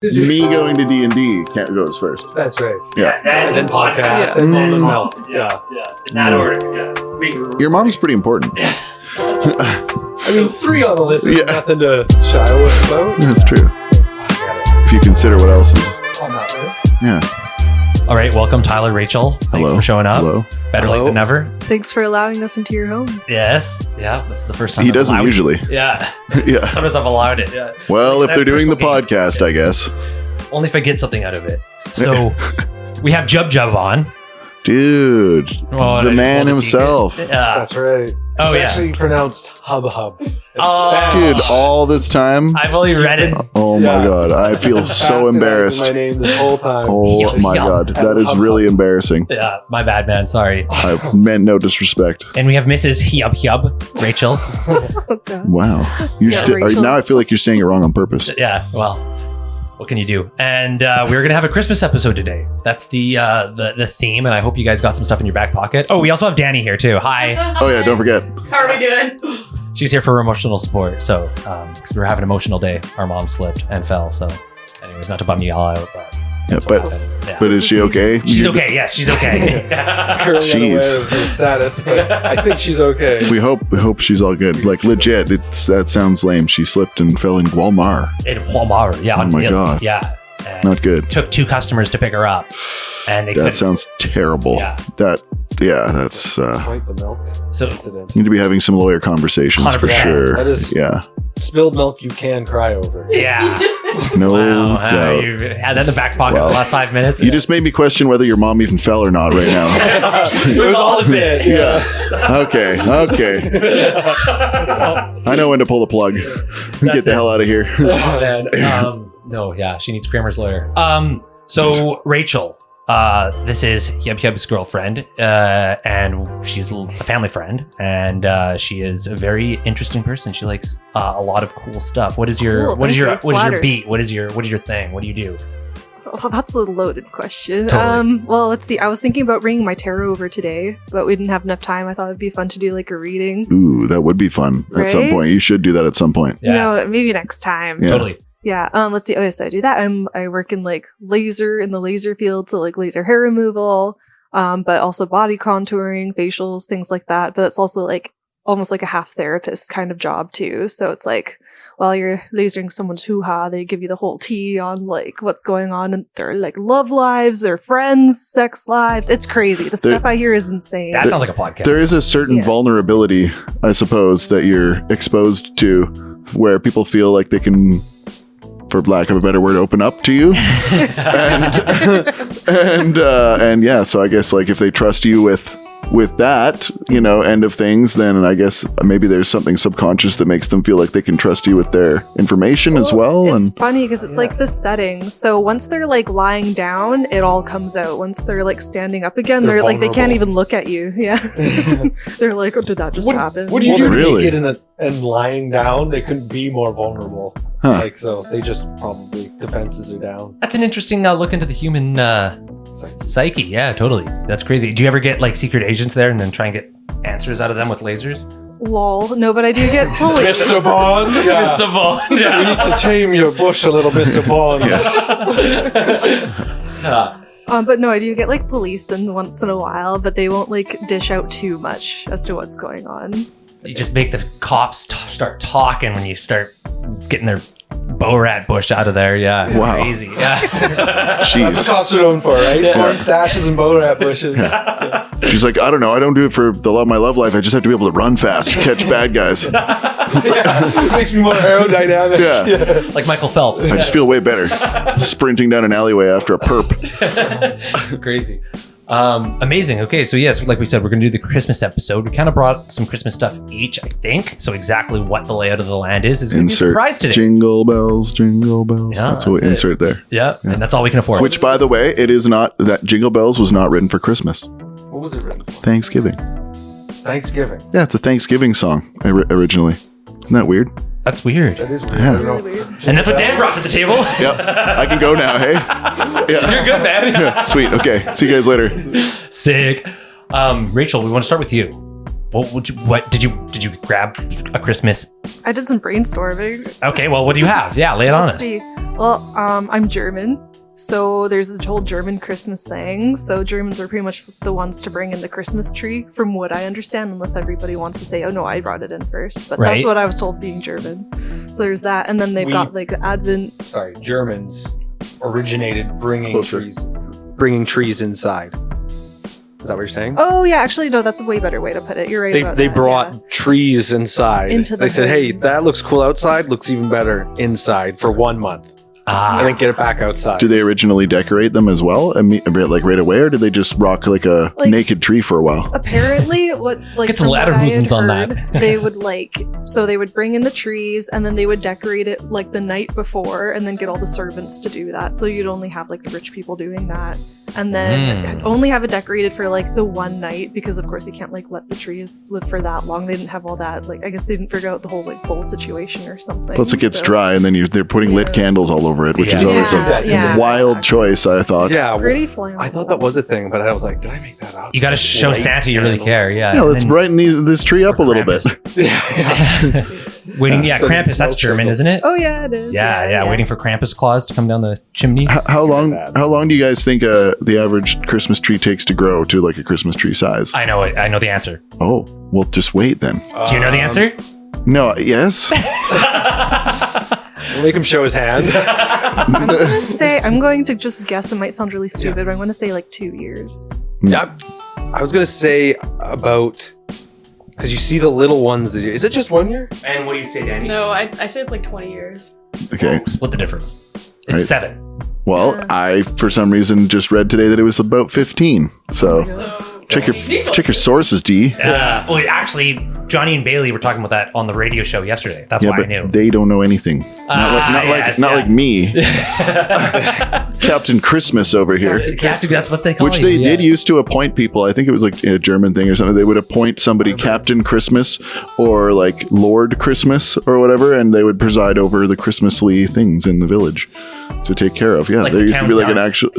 Me going to D&D goes first. That's right. Yeah. And then podcast, Yeah. and then Milk. Yeah. In that order. Yeah. Your mom's pretty important. I mean, 3 on the list is Yeah. nothing to shy away about. That's true. If you consider what else is. On that list. Yeah. All right, welcome, Tyler, Rachel. Thanks Hello. for showing up. Hello. Better late than never. Thanks for allowing us into your home. Yes. Yeah, that's the first time. He I've doesn't allowed usually. it. Yeah. Yeah. Sometimes I've allowed it. Yeah. Well, if That they're doing the personal podcast, I guess. Only if I get something out of it. So we have Jub on. Dude. Oh, the man himself. Yeah. That's right. Oh, It's yeah. actually pronounced hub hub. It's Oh. Spanish. Dude, all this time. I've only read it. Oh my Yeah. God. I feel so Bastardizing embarrassed. my name this whole time. Oh Yeah. my God. That is really embarrassing. Yeah, my bad, man. Sorry. I meant no disrespect. And we have Mrs. Hyub, Rachel. Wow. You're Yeah, sti- Rachel. now I feel like you're saying it wrong on purpose. Yeah, well, what can you do? And we're gonna have a Christmas episode today. That's the theme, and I hope you guys got some stuff in your back pocket. Oh, we also have Danny here too. Hi. Oh yeah, don't forget. How are we doing? She's here for emotional support. So, because we were having an emotional day, our mom slipped and fell. So, anyways, not to bum you all out, but Yeah, that's what but happened. Yeah. but is she okay? She's You- okay. Yes, she's okay. Currently unaware Jeez. of her status, but I think she's okay. We hope she's all good. Like legit, that sounds lame. She slipped and fell in Walmart. In Walmart, yeah. Oh my God. Yeah. And Not good. took 2 customers to pick her up, and they That couldn't. sounds terrible. Yeah. That's Quite the milk So, incident. need to be having some lawyer conversations for 100%. sure. That is- Yeah. Spilled milk you can cry over. yeah. No Wow. doubt. You had that in the back pocket Wow. for the last 5 minutes. You just made me question whether your mom even fell or not right now. It was all a bit. Yeah. Okay. I know when to pull the plug. Get the hell out of here. Oh, man. No, yeah, she needs Kramer's lawyer. So Rachel, this is Hyub's girlfriend, and she's a family friend, and she is a very interesting person. She likes a lot of cool stuff. What is your Cool, what is thank your you. what is your Flattered. beat? What is your thing? What do you do? Well, that's a loaded question. Totally. Well, let's see. I was thinking about bringing my tarot over today, but we didn't have enough time. I thought it'd be fun to do like a reading. Ooh, that would be fun at some Right? point. You should do that at some point. You know, maybe next time. Yeah. Totally. Yeah. Let's see. Okay, so I do that. I work in like in the laser field, so like laser hair removal, but also body contouring, facials, things like that. But it's also like almost like a half therapist kind of job too. So it's like while you're lasering someone's hoo-ha, they give you the whole tea on like what's going on in their like love lives, their friends, sex lives. It's crazy. The stuff I hear is insane. That sounds like a podcast. There is a certain Yeah. vulnerability, I suppose, that you're exposed to where people feel like they can, for lack of a better word, open up to you. and yeah, so I guess like if they trust you with that, end of things, then I guess maybe there's something subconscious that makes them feel like they can trust you with their information as well. It's And funny because it's like the setting. So once they're like lying down, it all comes out. Once they're like standing up again, They're they're like they can't vulnerable. even look at you. Yeah, they're like, "Oh, did that just happen?" What do you Well, do really? naked and lying down? They couldn't be more vulnerable. Huh. Like, so they just probably defenses are down. That's an interesting look into the human psyche. Yeah, totally. That's crazy. Do you ever get like secret agents there and then try and get answers out of them with lasers? Lol. No, but I do get police. Mr. Bond? Yeah. Mr. Bond. We need to tame your bush a little, Mr. Bond. But no, I do get like police in once in a while, but they won't like dish out too much as to what's going on. You just make the cops start talking when you start getting their bow rat bush out of there. Yeah. Wow. Crazy. Yeah. That's what Jeez. cops are known for, right? Yeah. Corn stashes and bow rat bushes. She's like, I don't know. I don't do it for the love of my love life. I just have to be able to run fast, catch bad guys. It makes me more aerodynamic. Yeah. Like Michael Phelps. I just feel way better sprinting down an alleyway after a perp. Crazy. Amazing. Okay, so yes, like we said, we're gonna do the Christmas episode. We kind of brought some Christmas stuff each, I think. So exactly what the layout of the land is gonna be a Insert surprise today. jingle bells, jingle bells. Yeah, that's what we that's it. insert there. Yeah, and that's all we can afford. Which, by the way, it is not that Jingle Bells was not written for Christmas. What was it written for? Thanksgiving. Thanksgiving. Yeah, it's a Thanksgiving song originally. Isn't that weird? That's weird. That is weird. Yeah. I don't know. Really weird. And that's what Dan brought to the table. Yep. I can go now, hey? Yeah. You're good, man. Yeah, sweet. Okay. See you guys later. Sick. Rachel, we want to start with you. What did you grab a Christmas? I did some brainstorming. Okay, well, what do you have? Yeah, lay it on Let's us. see. Well, I'm German, so there's this whole German Christmas thing. So Germans are pretty much the ones to bring in the Christmas tree, from what I understand, unless everybody wants to say, oh no, I brought it in first. But Right. that's what I was told being German. So there's that. And then they've got like the Advent. Sorry, Germans originated bringing Closer. trees inside. Is that what you're saying? Oh yeah, actually no, that's a way better way to put it. You're right about They that, brought yeah. trees inside. Into the They said, hey, homes. that looks cool outside, looks even better inside for 1 month. And then get it back outside. Do they originally decorate them as well, like right away, or did they just rock like a Like- naked tree for a while? Apparently, what like Get some from what I had Ladderhosens on heard, that. they would they would bring in the trees and then they would decorate it like the night before, and then get all the servants to do that. So you'd only have like the rich people doing that, and then only have it decorated for like the one night, because of course you can't like let the tree live for that long. They didn't have all that. Like I guess they didn't figure out the whole like bowl situation or something. Plus, it gets so- dry, and then they're putting lit Yeah. candles all over it, which is Yeah. always Yeah. a wild choice. I thought. Yeah, well, Pretty flammable. I thought that was a thing, but I was like, did I make that up? You got to show Light Santa you really candles. care. Yeah. Yeah, And let's then- brighten this tree up a little bit. Yeah. Waiting. Yeah, So Krampus. That's smoke German, signals. isn't it? Oh yeah, it is. Yeah. Waiting for Krampus Claus to come down the chimney. How long? Bad. How long do you guys think the average Christmas tree takes to grow to like a Christmas tree size? I know it. I know the answer. Oh, well, just wait then. Do you know the answer? No, yes. We'll make him show his hand. I'm going to just guess. It might sound really stupid, but I'm going to say like 2 years. Yeah, I was gonna say about, because you see the little ones. Is it just 1 year? And what do you say, Danny? No, I say it's like 20 years. Okay. Split the difference. It's Right. 7. Well, Yeah. I for some reason just read today that it was about 15. So So check your sources, D. Well, actually, Johnny and Bailey were talking about that on the radio show yesterday. That's Yeah, why I but knew. they don't know anything. Not like me, Captain Christmas over here. That's what they call Which you, they yeah. did used to appoint people. I think it was like a German thing or something. They would appoint somebody Captain Christmas or like Lord Christmas or whatever, and they would preside over the Christmasly things in the village to take care of. Yeah, Like there the used to be like an town actual.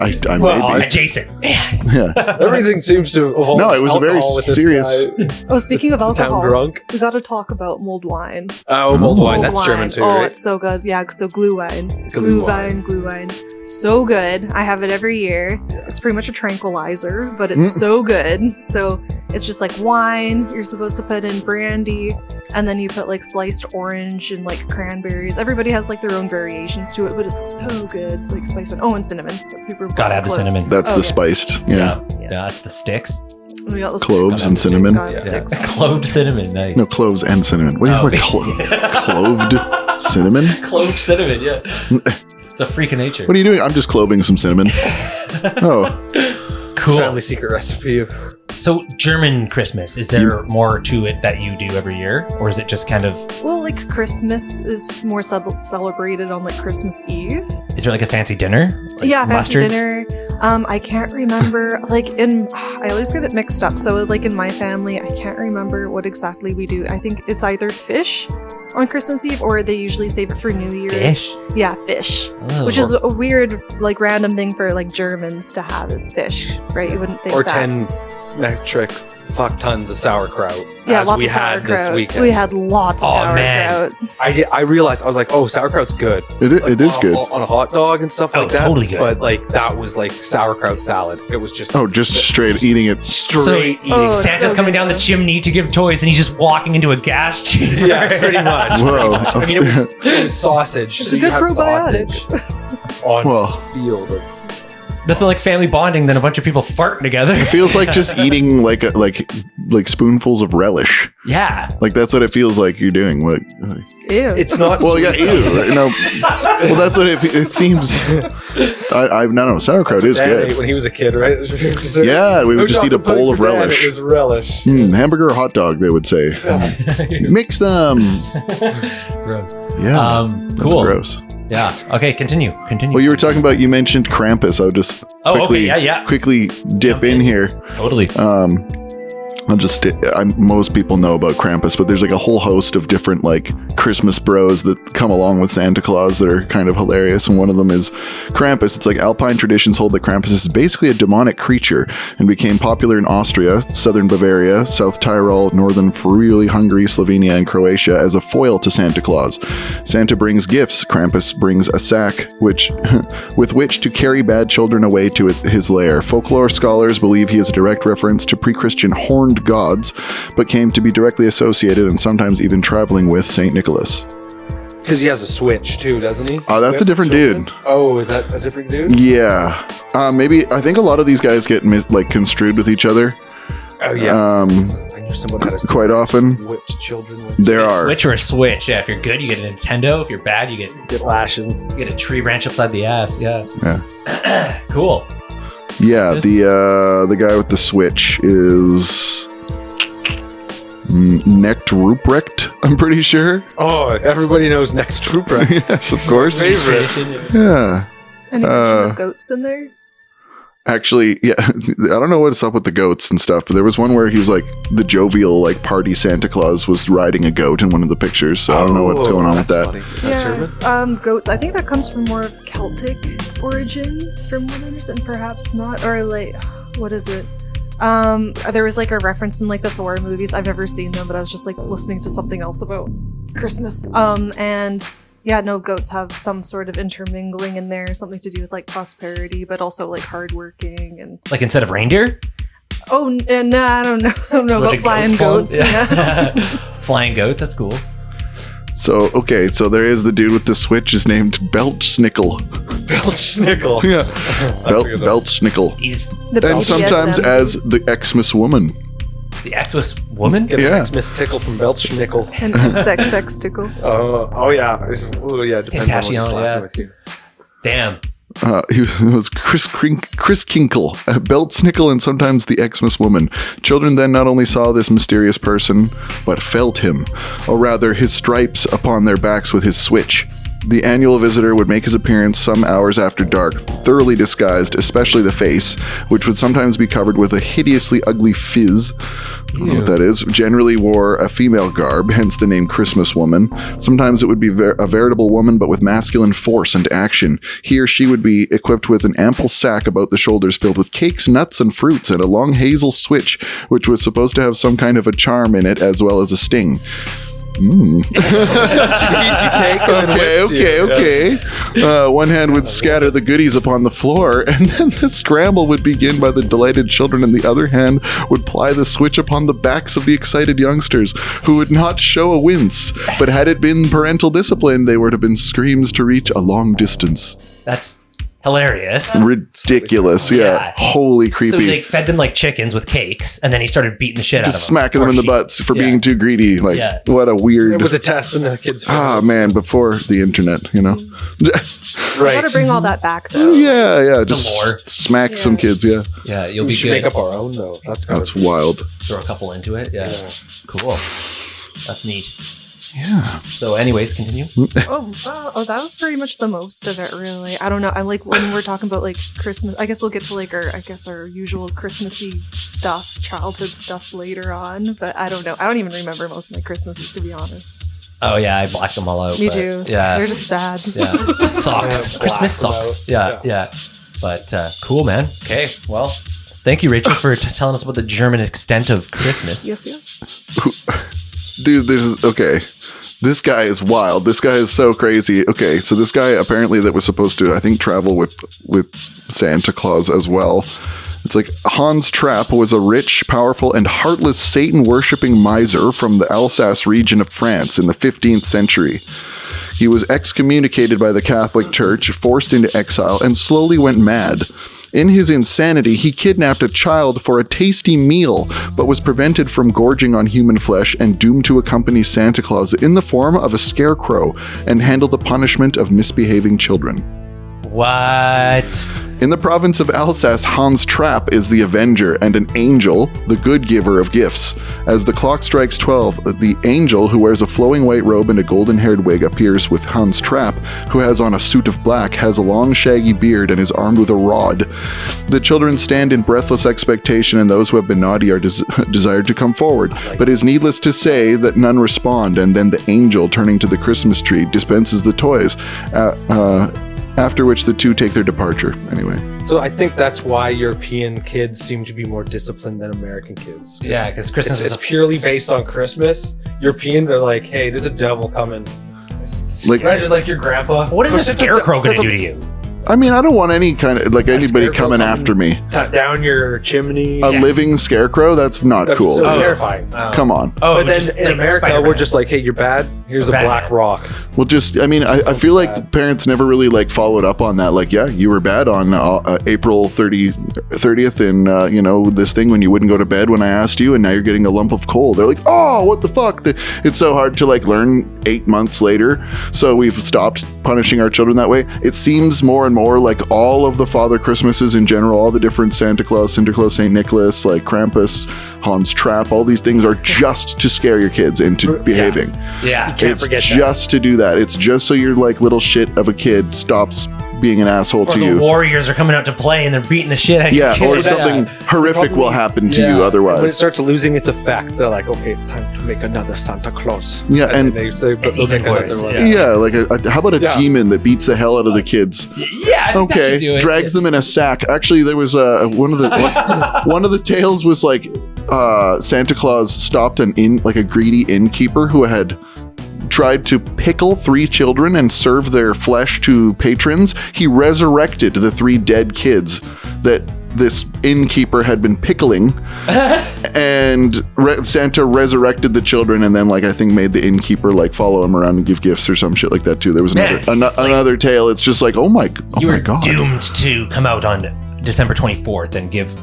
I Well, maybe. Adjacent. Yeah. Everything seems to evolve. No, it was a very alcohol with this serious- guy. Oh, speaking of Town alcohol, drunk. we got to talk about mulled wine. Oh, mulled wine. Mulled That's German too, Oh, right? it's so good. Yeah, so Glühwein. Glühwein. Glühwein. So good. I have it every year. It's pretty much a tranquilizer, but it's so good. So it's just like wine. You're supposed to put in brandy, and then you put like sliced orange and like cranberries. Everybody has like their own variations to it, but it's so good. Like spiced one. Oh, and cinnamon. That's super important. Gotta have the Cloves. cinnamon. That's Oh, the yeah. spiced. Yeah. Yeah, it's the sticks. And we got the Cloves sticks. and cinnamon? God, Yeah. sticks. Cloved cinnamon. Nice. No, cloves and cinnamon. What do you Oh, cloved cinnamon? Cloved cinnamon, yeah. It's a freak of nature. What are you doing? I'm just cloving some cinnamon. Oh, Cool. Family secret recipe of. So, German Christmas, is there more to it that you do every year? Or is it just kind of, Well, like Christmas is more celebrated on like Christmas Eve. is there like a fancy dinner? Like Yeah, fancy mustards? dinner. I can't remember. I always get it mixed up. So like in my family, I can't remember what exactly we do. I think it's either fish on Christmas Eve, or they usually save it for New Year's. Fish? Yeah, fish. Oh. Which is a weird, like random thing for like Germans to have is fish, right? You wouldn't think Or that. 10 metric fuck tons of sauerkraut. Yeah, as lots we of had sauerkraut. this weekend. We had lots of Oh, man. sauerkraut. I realized, I was like, oh, sauerkraut's good. it is good. On a hot dog and stuff Oh, like that. totally good. But like, that was like sauerkraut salad. It was just Oh, just straight eating it. straight eating. Oh, it's Santa's so coming good, down the though. chimney to give toys, and he's just walking into a gas chamber. Yeah, pretty much. Whoa. I mean, it was sausage. It's so a you good have probiotic. sausage on Well. this field of. Nothing like family bonding than a bunch of people farting together. It feels like just eating like spoonfuls of relish. Yeah. Like that's what it feels like you're doing. What? Ew. It's not. Well, yeah, ew. No. Well, that's what it seems. I don't know. Sauerkraut is Dad good. ate when he was a kid, right? Yeah, we would just eat a bowl of It relish. was relish. Hamburger or hot dog, they would say. Mix them. Gross. Yeah. Cool. That's gross. Yeah. Okay, continue. Well, you were talking about, you mentioned Krampus. I would just Oh, quickly, okay. Yeah. quickly dip in here. Totally. most people know about Krampus, but there's like a whole host of different like Christmas bros that come along with Santa Claus that are kind of hilarious. And one of them is Krampus. It's like Alpine traditions hold that Krampus is basically a demonic creature and became popular in Austria, southern Bavaria, South Tyrol, northern Friuli, Hungary, Slovenia, and Croatia as a foil to Santa Claus. Santa brings gifts. Krampus brings a sack with which to carry bad children away to his lair. Folklore scholars believe he is a direct reference to pre-Christian horned gods, but came to be directly associated and sometimes even traveling with Saint Nicholas. Because he has a switch too, doesn't he? Oh, that's a different dude. Oh, is that a different dude? Yeah. Maybe, I think a lot of these guys get construed with each other. Oh, yeah. I knew someone had a quite often. which children with. There are. Switch or a switch. Yeah, if you're good, you get a Nintendo. If you're bad, you get lashes. You get a tree branch upside the ass. Yeah. Cool. Yeah, the guy with the switch is Necht Ruprecht, I'm pretty sure. Oh, everybody knows Next Trooper. Yes, of course. Favorite. Yeah. Any mention of goats in there? Actually, yeah, I don't know what's up with the goats and stuff, but there was one where he was like the jovial, like party Santa Claus was riding a goat in one of the pictures, so I don't know what's going on with that. Funny. Is that German? Goats. I think that comes from more of Celtic origin, from what I understand. Perhaps not, or like, what is it? There was like a reference in like the Thor movies. I've never seen them, but I was just like listening to something else about Christmas. And yeah, no, goats have some sort of intermingling in there, something to do with like prosperity, but also like hardworking and like instead of reindeer. Oh, and I don't know. I don't know about flying goats. Yeah. Flying goat. That's cool. So, okay, so there is the dude with the switch is named Belchsnickel. Belchsnickel. Yeah. Belchsnickel. He's And sometimes as the Xmas woman. the Xmas woman. Get an Xmas tickle from Belchsnickel. And XXX tickle. Oh yeah. Oh yeah. Depends on what he's slapping with you. Damn. He was Chris Kinkle, Beltsnickel, and sometimes the Xmas woman. Children then not only saw this mysterious person, but felt him, or rather his stripes upon their backs with his switch. The annual visitor would make his appearance some hours after dark, thoroughly disguised, especially the face, which would sometimes be covered with a hideously ugly fizz. I don't know what that is. Generally wore a female garb, hence the name Christmas woman. Sometimes it would be a veritable woman, but with masculine force and action. He or she would be equipped with an ample sack about the shoulders filled with cakes, nuts, and fruits, and a long hazel switch, which was supposed to have some kind of a charm in it, as well as a sting. She feeds you cake and then whips you. Okay. One hand would scatter the goodies upon the floor, and then the scramble would begin by the delighted children, and the other hand would ply the switch upon the backs of the excited youngsters, who would not show a wince, but had it been parental discipline, they would have been screams to reach a long distance. That's hilarious. Ridiculous, yeah. Holy creepy. So they fed them like chickens with cakes, and then he started beating the shit out of them. Just smacking them in the butts for being too greedy. Like, what a weird... It was a test in the kids' Ah, man, before the internet, you know? Right. I gotta bring all that back, though. Yeah, just smack some kids, Yeah, you'll be should good. make up our own, though. That's wild. Throw a couple into it. Yeah. Cool. That's neat. Yeah. So anyways, continue. Oh, that was pretty much the most of it, really. I don't know. I like when we're talking about like Christmas. I guess we'll get to like our usual Christmassy stuff, childhood stuff later on. But I don't know. I don't even remember most of my Christmases, to be honest. Oh yeah, I blacked them all out. Me too. Yeah. They're just sad. Yeah. Socks. Christmas socks. Yeah. But cool, man. Okay. Well, thank you, Rachel, for telling us about the German extent of Christmas. Yes. Dude, this guy is wild. This guy is so crazy. Okay, so this guy apparently that was supposed to, I think, travel with Santa Claus as well. It's like Hans Trapp was a rich, powerful, and heartless Satan-worshipping miser from the Alsace region of France in the 15th century. He was excommunicated by the Catholic Church, forced into exile, and slowly went mad. In his insanity, he kidnapped a child for a tasty meal, but was prevented from gorging on human flesh and doomed to accompany Santa Claus in the form of a scarecrow and handle the punishment of misbehaving children. What? In the province of Alsace, Hans Trapp is the Avenger and an angel, the good giver of gifts. As the clock strikes 12, the angel, who wears a flowing white robe and a golden-haired wig, appears with Hans Trapp, who has on a suit of black, has a long shaggy beard, and is armed with a rod. The children stand in breathless expectation, and those who have been naughty are desired to come forward. But it is needless to say that none respond, and then the angel, turning to the Christmas tree, dispenses the toys. After which the two take their departure. Anyway. So I think that's why European kids seem to be more disciplined than American kids. Yeah, because Christmas It's purely based on Christmas. European, they're like, hey, there's a devil coming. Like, Imagine like your grandpa. What is a scarecrow going to do to you? I mean, I don't want any kind of, like, anybody scarecrow coming after me. Cut down your chimney. A living scarecrow? That's not That'd cool. be so terrifying. Come on. Oh, But then just in like America, Spider-Man. we're just like, hey, you're bad. Here's a Bad black man. rock. Well, just, I mean, I feel like the parents never really, like, followed up on that. Like, yeah, you were bad on April 30th and, you know, this thing when you wouldn't go to bed when I asked you, and now you're getting a lump of coal. They're like, oh, what the fuck? It's so hard to, like, learn 8 months later. So we've stopped punishing our children that way. It seems more and more like all of the Father Christmases in general, all the different Santa Claus, St. Nicholas, like Krampus, Hans Trapp, all these things are just to scare your kids into behaving. Yeah. Can't It's forget that. just to do that. It's just so your like little shit of a kid stops being an asshole Or to the you. Warriors are coming out to play and they're beating the shit out of Yeah, your or kids. something horrific will happen to you When it otherwise. starts losing its effect, they're like, okay, it's time to make another Santa Claus. Yeah, and they'll even make another worse, one. yeah. Yeah, like how about a Yeah. demon that beats the hell out of the kids? Yeah, I think that should do Okay, it. drags them in a sack. Actually, there was one of the tales was like Santa Claus stopped a greedy innkeeper who had tried to pickle 3 children and serve their flesh to patrons. He resurrected the 3 dead kids that this innkeeper had been pickling, and Santa resurrected the children, and then like I think made the innkeeper like follow him around and give gifts or some shit like that too. There was Man, another it's just like- another tale. It's just like oh my You were god. doomed to come out on December 24th and give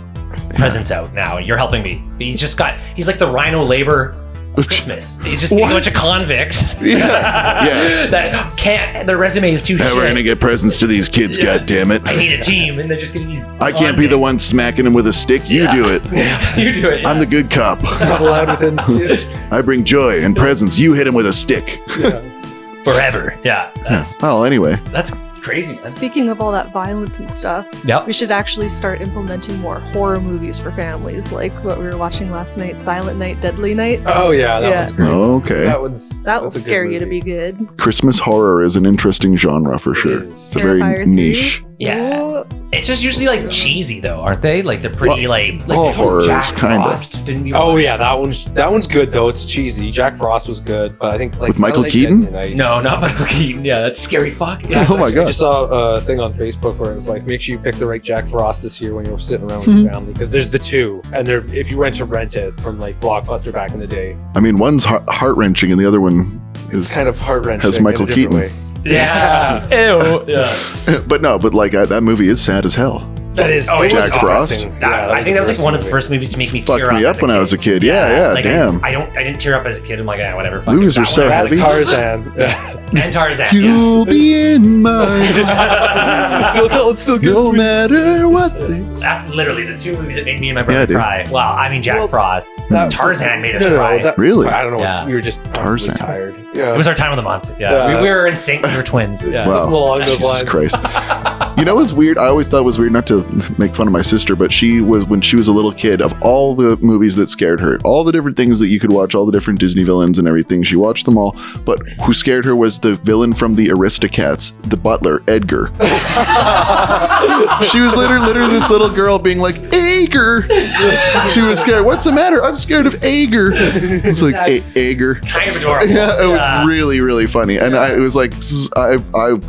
presents out now, and you're helping me. He's like the Rhino Labor of Christmas. He's just getting a bunch of convicts. Yeah. That can't, their resume is too Yeah, shit. we're gonna get presents to these kids. Yeah. God damn it! I need a team, and they're just getting these. I can't be the one smacking him with a stick. You do it. You do it. I'm the good cop. Not allowed within. I bring joy and presents. You hit him with a stick. Forever. Yeah. That's Oh, anyway. crazy, man. Speaking of all that violence and stuff, Yep. we should actually start implementing more horror movies for families, like what we were watching last night, Silent Night, Deadly Night. Oh yeah, that Yeah. one's great. Okay. That one's That will that's a good scare you to movie. be good. Christmas horror is an interesting genre for sure. is. It's a very Terrifier 3. niche. Yeah. Ooh. It's just usually like cheesy though, aren't they? Like they're pretty like all horror is Jack kinda. Frost, didn't you Oh watch? yeah, that one's good though. It's cheesy. Jack Frost was good, but I think like With Michael Silent Keaton? Night, Deadly Night- No, not Michael Keaton. Yeah, that's scary fuck. Yeah, Yeah. it's Oh my actually- I God. just saw a thing on Facebook where it was like, make sure you pick the right Jack Frost this year when you're sitting around with Mm-hmm. your family, because there's the 2, and they're if you went to rent it from like Blockbuster back in the day, I mean, one's heart wrenching and the other one it's is. kind of heart wrenching. Has Michael Keaton. Yeah. Ew. Yeah. But no, but like that movie is sad as hell. That is Oh, it was Jack Frost? depressing. I think that was like one of the movie. first movies to make me Fucked tear up. me up when I was a kid. Yeah, like, damn. I didn't tear up as a kid. I'm like, whatever. Fuck Movies it. were That so one- I heavy. like Tarzan. Yeah. And Tarzan. Yeah. You'll be in my It's still good. no sweet. matter what. They That's literally the 2 movies that made me and my brother Yeah, dude. cry. Well, I mean Jack Well, Frost. That Tarzan made us no, cry. that- Really? I don't know. Yeah. We were just Tarzan. tired. Yeah. It was our time of the month. Yeah, Yeah. we were in sync because we're twins. Yeah. Wow. Something along those Jesus lines. Christ. You know what's weird? I always thought it was weird, not to make fun of my sister, but she was, when she was a little kid, of all the movies that scared her, all the different things that you could watch, all the different Disney villains and everything, she watched them all. But who scared her was the villain from the Aristocats, the butler, Edgar. She was literally this little girl being like, Edgar! She was scared. What's the matter? I'm scared of Edgar. It's like, Edgar. Kind of adorable. Yeah, it was really, really funny, and it was like I,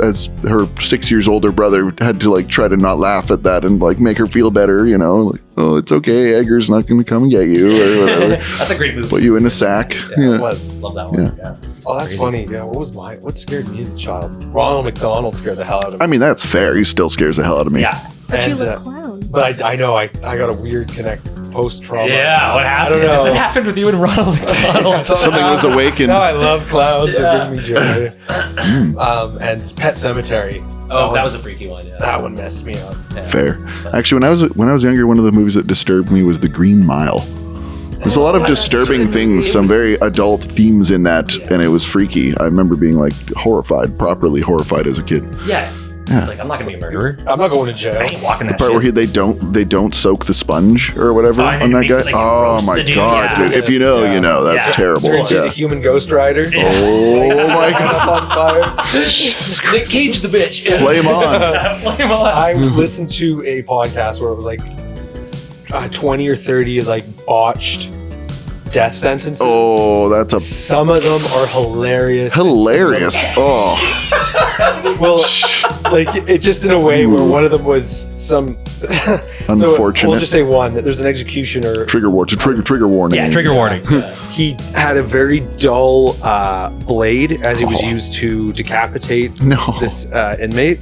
as her 6 years older brother, had to like try to not laugh at that and like make her feel better, you know, like, oh, it's okay, Edgar's not going to come and get you or whatever. That's a great movie. Put you in a sack. It Yeah. was. Love that one. Yeah. Oh, that's funny. Yeah, what scared me as a child? Ronald McDonald scared the hell out of me. I mean, that's fair. He still scares the hell out of me. Yeah. But you And, love clowns. But I know I got a weird connect post trauma. Yeah, what happened? I don't know. What happened with you and Ronald McDonald? Something was awakened. No, I love clowns. Yeah. They bring me joy. And Pet Cemetery. Oh, that was a freaky one. Yeah. That one messed me up. Fair. Actually, when I was younger, one of the movies that disturbed me was The Green Mile. There's a lot of disturbing things, some very adult themes in that, and it was freaky. I remember being like properly horrified as a kid. Yeah. Yeah. It's like, I'm not gonna be a murderer. I'm not going to jail. I ain't walking that The part shit. where they don't soak the sponge or whatever Oh, and on then that it guy. makes it, like, Oh roast my the dude, god, yeah. dude! If you know, you know. That's Yeah. terrible. Turns into Yeah. human Ghost Rider. Oh my god! Up on fire. Jesus Christ. Nick Cage the bitch. Flame on. Flame on. I listened to a podcast where it was like 20 or 30 like botched death sentences. Oh, that's a Some of them are hilarious. hilarious. Oh, Well, like it just in a way where one of them was some. So unfortunate. we'll just say one that there's an executioner. Trigger warning. Yeah, trigger warning. He had a very dull blade as he was used to decapitate No. this inmate.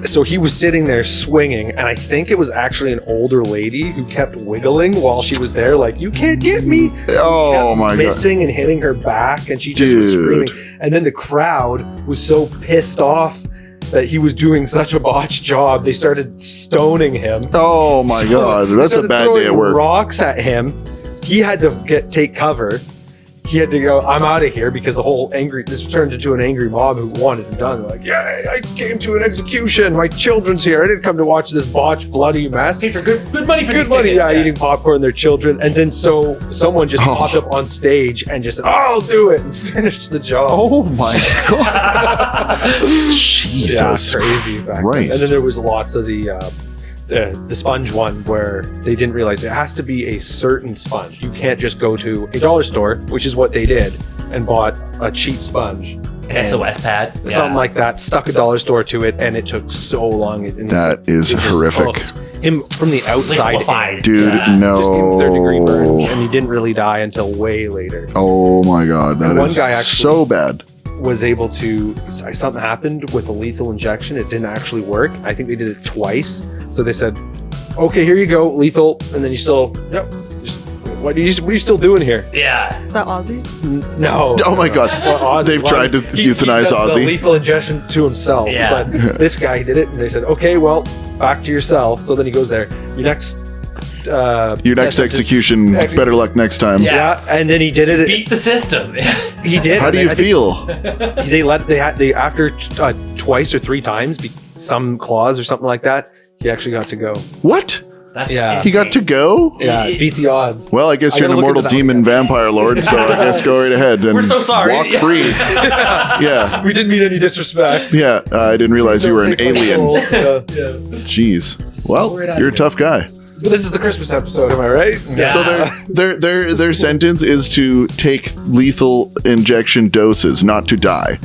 So he was sitting there swinging, and I think it was actually an older lady who kept wiggling while she was there, like, "You can't get me!" Oh Kept my god. missing and hitting her back, and she just was Dude. screaming. And then the crowd was so pissed off that he was doing such a botched job, they started stoning him. Oh my So god. they That's a started bad throwing day at work. Rocks at him. He had to take cover. He had to go, I'm out of here, because this turned into an angry mob who wanted him done. They're like, yeah, I came to an execution. My children's here. I didn't come to watch this botched, bloody mess. Pay for good money for Good these money, tickets. yeah, eating popcorn, their children. And then so someone just Oh. popped up on stage and just said, I'll do it, and finished the job. Oh my god. Jesus crazy back then. Christ. And then there was lots of the sponge one where they didn't realize it has to be a certain sponge. You can't just go to a dollar store, which is what they did, and bought a cheap sponge. An SOS pad. Something like that, stuck a dollar store to it, and it took so long. And That is it just horrific. hooked him from the outside. Liquefied. in. Dude, Yeah. no. Just gave him third-degree burns, and he didn't really die until way later. Oh my god. That And one is guy actually- so bad. Was able to, something happened with a lethal injection. It didn't actually work. I think they did it twice. So they said, okay, here you go, lethal. And then you still, what are you still doing here? Yeah. Is that Ozzy? No. Oh my god. Well, Ozzy- They've tried to he euthanize does the Ozzy. lethal injection to himself. Yeah. But this guy did it, and they said, okay, well, back to yourself. So then he goes there. Your next Execution, better luck next time. Yeah. Yeah, and then he did it. Beat the system. He did. How do you feel? They after twice or three times, some clause or something like that. He actually got to go. What? That's Yeah. He got to go? Yeah, beat the odds. Well, I guess I you're an gotta look immortal into that demon one. vampire lord, so I guess go right ahead and We're so sorry. walk Yeah. free. Yeah. We didn't mean any disrespect. Yeah, I didn't realize you were an Don't take my alien. soul. Yeah. Jeez. Well, you're a tough guy. But this is the Christmas episode, am I right? Yeah. So their sentence is to take lethal injection doses, not to die.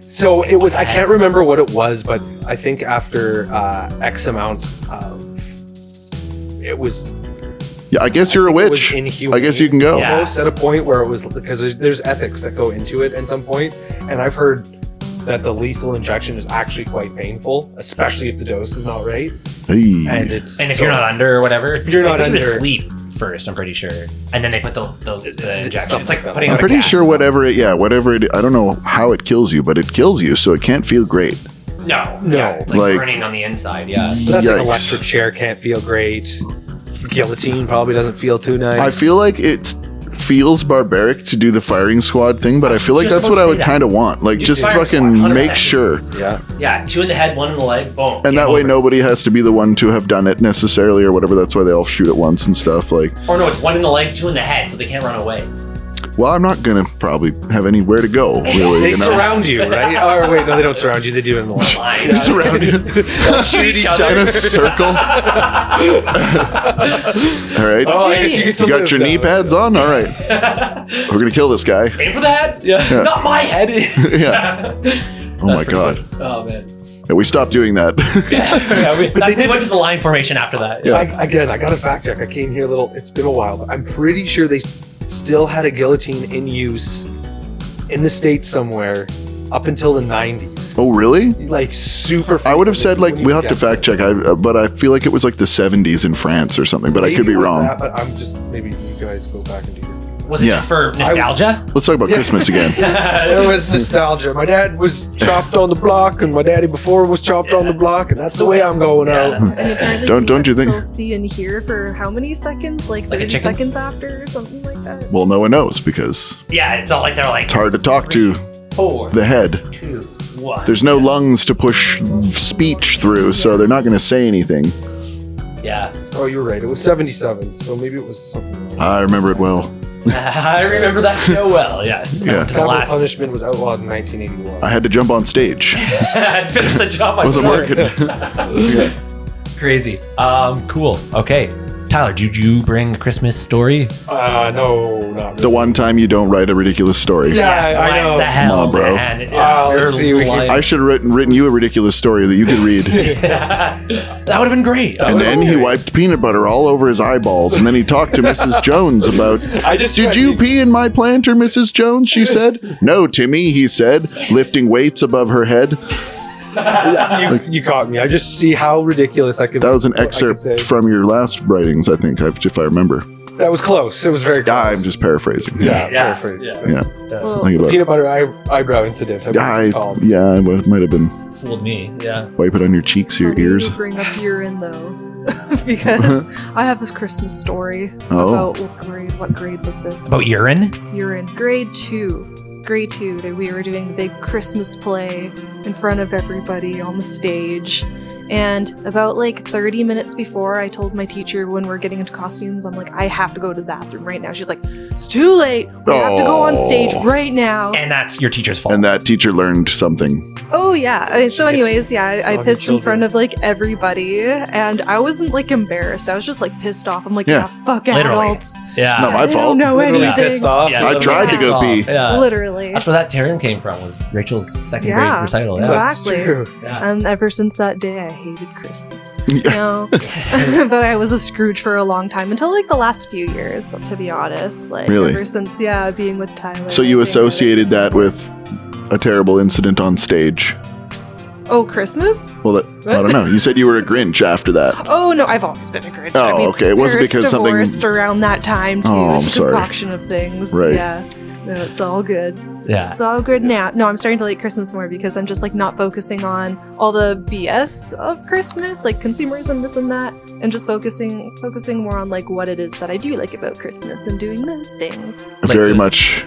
So it was. I can't remember what it was, but I think after X amount, it was. Yeah, I guess you're a it was witch. inhumane. I guess you can go. Yeah. Almost at a point where it was, because there's ethics that go into it at some point, and I've heard that the lethal injection is actually quite painful, especially if the dose is not right. Hey. And it's And if you're not under or whatever, If you're not they put you to under- sleep first, I'm pretty sure. And then they put the injection. something It's like like that. putting I'm out a pretty cat. sure whatever it, I don't know how it kills you, but it kills you, so it can't feel great. No. No. Yeah, it's like, Like- burning on the inside. Yeah. That's like Yikes. electric chair can't feel great. Guillotine probably doesn't feel too nice. I feel like it feels barbaric to do the firing squad thing, but I feel like Just that's about what I to would say that. kind of want. Like, You just fire fucking squad, 100%. make sure. Yeah. Yeah. 2 in the head, 1 in the leg. Boom. And that Game way over. nobody has to be the one to have done it necessarily or whatever. That's why they all shoot at once and stuff. Like, Or no, it's 1 in the leg, 2 in the head, so they can't run away. well, I'm not going to probably have anywhere to go, really. They you know? surround you, right? Or wait, no, they don't surround you. They do it in the line. Line. They surround you They'll shoot each in other. a circle. All right. Oh, I guess you get You got your knee pads on? All right. We're going to kill this guy. Aim for the head. Yeah. Not my head. Yeah. Oh my God. Oh man. Yeah, we stopped doing that. Yeah, we went to the line formation after that. Yeah. I got a fact check. I came here a little. It's been a while, but I'm pretty sure they still had a guillotine in use in the States somewhere up until the 90s. Oh, really? Like super. I would have said, like, frequently. we'll have to fact check, but I feel like it was like the 70s in France or something, but I could be Maybe it was wrong. that, but I'm just, maybe you guys go back and do your Was it Yeah. just for nostalgia? Let's talk about Christmas again. It was nostalgia. My dad was chopped on the block, and my daddy before was chopped on the block, and that's the way I'm going out. And apparently Don't you you think- still see and hear for how many seconds? Like Like a 30 chicken? seconds after or something like that? Well, no one knows because Yeah, it's not like they're like it's hard to talk to 4, the head. 2, 1. There's no lungs to push speech through, so they're not going to say anything. Yeah. Oh, you were right. It was 77, so maybe it was something else. I remember it well. I remember that show well. Yes. Yeah. To the Capital last. punishment was outlawed in 1981. I had to jump on stage. I'd finish the job. I wasn't myself. working. Crazy. Cool. Okay. Tyler, did you bring a Christmas story? No, not The really. one time you don't write a ridiculous story. Yeah, I What know. the hell, Come on, bro. man? Let's see, we can- I should have written you a ridiculous story that you could read. That would have been great. And then he wiped peanut butter all over his eyeballs, and then he talked to Mrs. Jones about, I just "Did you pee in my planter, Mrs. Jones?" she said. "No, Timmy," he said, lifting weights above her head. You caught me. I just see how ridiculous I could. That was an I could excerpt say. from your last writings, I think, if I remember. That was close. It was very close. I'm just paraphrasing. Yeah, Yeah, paraphrase. yeah. Yeah. Well, Think about it. Peanut butter eyebrow incident. I believe it's called. Yeah, it might have been. Fooled me. Yeah. Wipe it on your cheeks or your Funny ears. You bring up urine though, because I have this Christmas story Oh. about what grade was this? About urine? Urine. Grade 2. Grade 2, that we were doing the big Christmas play in front of everybody on the stage. And about like 30 minutes before, I told my teacher when we're getting into costumes, I'm like, I have to go to the bathroom right now. She's like, it's too late. We have to go on stage right now. And that's your teacher's fault. And that teacher learned something. Oh yeah. So anyways, yeah, I Soggy pissed in children. front of like everybody, and I wasn't like embarrassed. I was just like pissed off. I'm like, Yeah. yeah, fuck Literally. adults. Yeah. Not my I don't fault. know Literally anything. pissed off. Yeah, I tried to go pee. Yeah. Literally. That's where that term came from, was Rachel's second grade Yeah. recital. Yeah. Exactly. That's true. Yeah. And ever since that day, I hated Christmas. Yeah. No, but I was a Scrooge for a long time until like the last few years, to be honest. Like Really? ever since, being with Tyler. So you I think associated that with a terrible incident on stage. Oh, Christmas? Well, I don't know. You said you were a Grinch after that. Oh no, I've always been a Grinch. Oh, okay. It wasn't parents because something- divorced around that time too. Oh, I'm it's a sorry. concoction of things. Right. Yeah. No, it's all good. Yeah. It's all good now. No, I'm starting to like Christmas more because I'm just like not focusing on all the BS of Christmas, like consumerism, this and that, and just focusing more on like what it is that I do like about Christmas and doing those things. I Like very this- much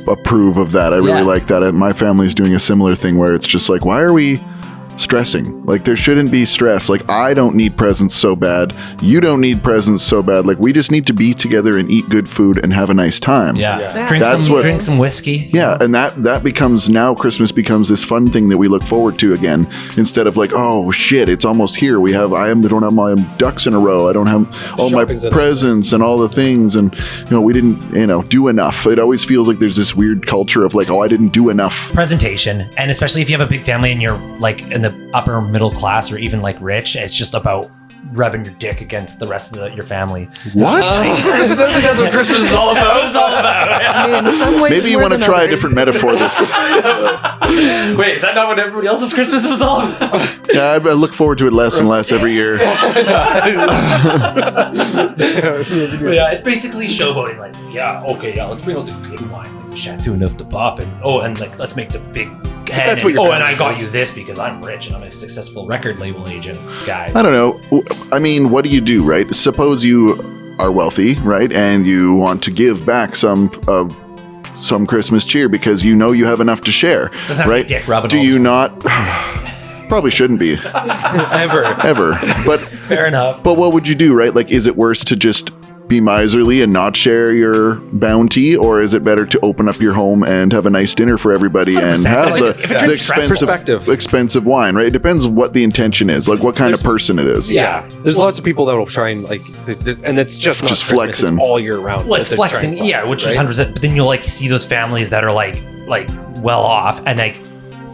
approve of that. I really Yeah. like that. My family's doing a similar thing where it's just like, why are we stressing? Like, there shouldn't be stress. Like, I don't need presents so bad. You don't need presents so bad. Like, we just need to be together and eat good food and have a nice time. Yeah. Yeah. Drink That's some what- drink some whiskey. Yeah, and that becomes, now Christmas becomes this fun thing that we look forward to again, instead of like, oh shit, it's almost here. I don't have my ducks in a row. I don't have all my Shopping's in presents and all the things, and we didn't do enough. It always feels like there's this weird culture of like, oh, I didn't do enough. Presentation, and especially if you have a big family and you're like in the upper middle class or even like rich, it's just about rubbing your dick against the rest of your family. What? That's what Christmas is all about. It's all about. I mean, in some ways, Maybe you more want to than try a others. different metaphor. Wait, is that not what everybody else's Christmas was all about? Yeah, I look forward to it less and less every year. But yeah, it's basically showboating. Like, let's bring out the good wine, like the Chateau Neuf de Pop, and like let's make the big head. That's what your and I family got says. you this because I'm rich and I'm a successful record label agent guy. I don't know. I mean, what do you do, right? Suppose you are wealthy, right? And you want to give back some Christmas cheer because you know you have enough to share, Doesn't have right? to be dick rubbing Do all you the not? Probably shouldn't be Ever. ever. But Fair enough. what would you do, right? Like, is it worse to just be miserly and not share your bounty, or is it better to open up your home and have a nice dinner for everybody and 100%. have Like, if it the drinks stress perspective. expensive wine, right? It depends what the intention is, like what kind of person it is. Yeah, there's lots of people that will try and like, and it's just not Just Christmas, flexing. it's all year round. Well, it's that they're flexing, trying to flex, which right? is 100%. But then you'll like see those families that are like well off, and like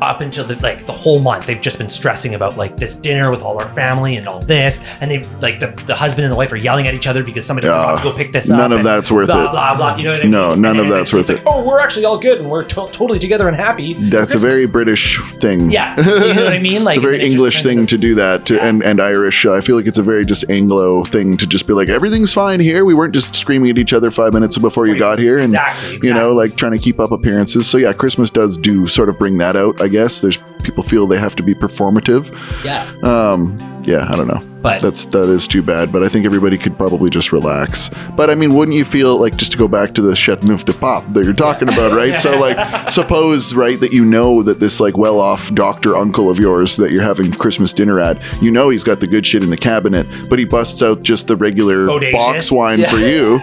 up until the whole month, they've just been stressing about like this dinner with all our family and all this, and they like the husband and the wife are yelling at each other because somebody doesn't want to go pick this up. None of and that's worth blah, it. blah blah. You know what I mean? No, none of then that's worth it's it. like, oh, we're actually all good and we're totally together and happy. That's a very British thing. Yeah, you know what I mean. Like it's a very English thing to do that, and Irish. I feel like it's a very just Anglo thing to just be like, everything's fine here. We weren't just screaming at each other 5 minutes before you got here, and Exactly. you know, like trying to keep up appearances. So yeah, Christmas does do sort of bring that out. I guess there's people feel they have to be performative. Yeah. Yeah, I don't know. But that is too bad. But I think everybody could probably just relax. But I mean, wouldn't you feel like, just to go back to the Chateauneuf de Pape that you're talking about, right? So like, suppose, right, that you know that this like well-off doctor uncle of yours that you're having Christmas dinner at, you know he's got the good shit in the cabinet, but he busts out just the regular Bodacious. box wine for you.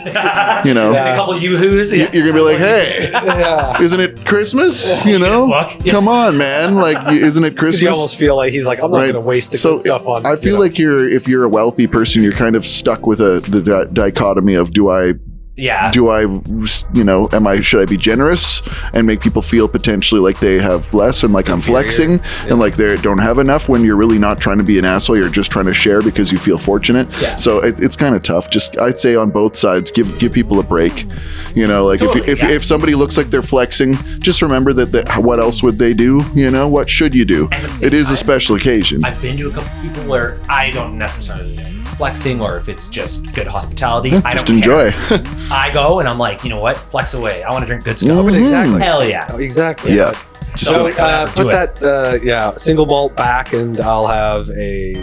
You know, a couple yoo-hoos. you're gonna be like, hey, isn't it Christmas? You know, come on, man. Like, isn't it Because you Christmas? almost feel like he's like, I'm not Right. going to waste the So good stuff on. I feel like if you're a wealthy person, you're kind of stuck with the dichotomy of do I, you know, should I be generous and make people feel potentially like they have less and like I'm flexing and like they don't have enough, when you're really not trying to be an asshole, you're just trying to share because you feel fortunate. Yeah. So it's kind of tough. Just, I'd say on both sides, give people a break. You know, like Totally, if somebody looks like they're flexing, just remember that what else would they do? You know, what should you do? And at the same It is a time, special occasion. I've been to a couple people where I don't necessarily know if it's flexing or if it's just good hospitality. I Just don't enjoy. care. I go and I'm like, you know what? Flex away. I want to drink good stuff. Mhm. Exactly. Hell yeah. Oh, exactly. Yeah. Just So do put it. that single malt back, and I'll have a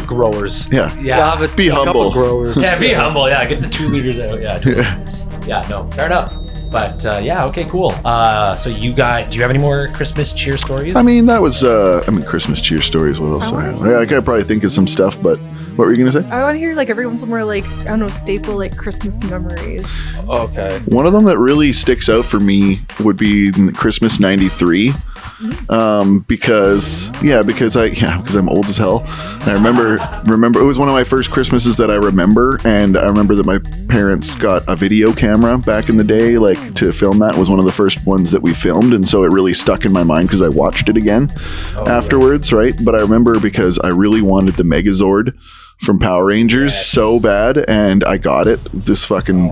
growers. yeah. Yeah. I'll have Be a couple humble. growers. Yeah, be humble. Yeah, get the 2 liters out. Yeah. Totally. Yeah, no, fair enough. But yeah, okay, cool. So you guys, do you have any more Christmas cheer stories? I mean, that was, Christmas cheer stories. What else do I have? I could probably think of some stuff, but what were you going to say? I want to hear like every once in a while, like, I don't know, staple like Christmas memories. Okay. One of them that really sticks out for me would be Christmas '93. Because I'm old as hell. And I remember it was one of my first Christmases that I remember, and I remember that my parents got a video camera back in the day, like to film that. It was one of the first ones that we filmed, and so it really stuck in my mind because I watched it again afterwards, right? But I remember because I really wanted the Megazord from Power Rangers so bad, and I got it. This fucking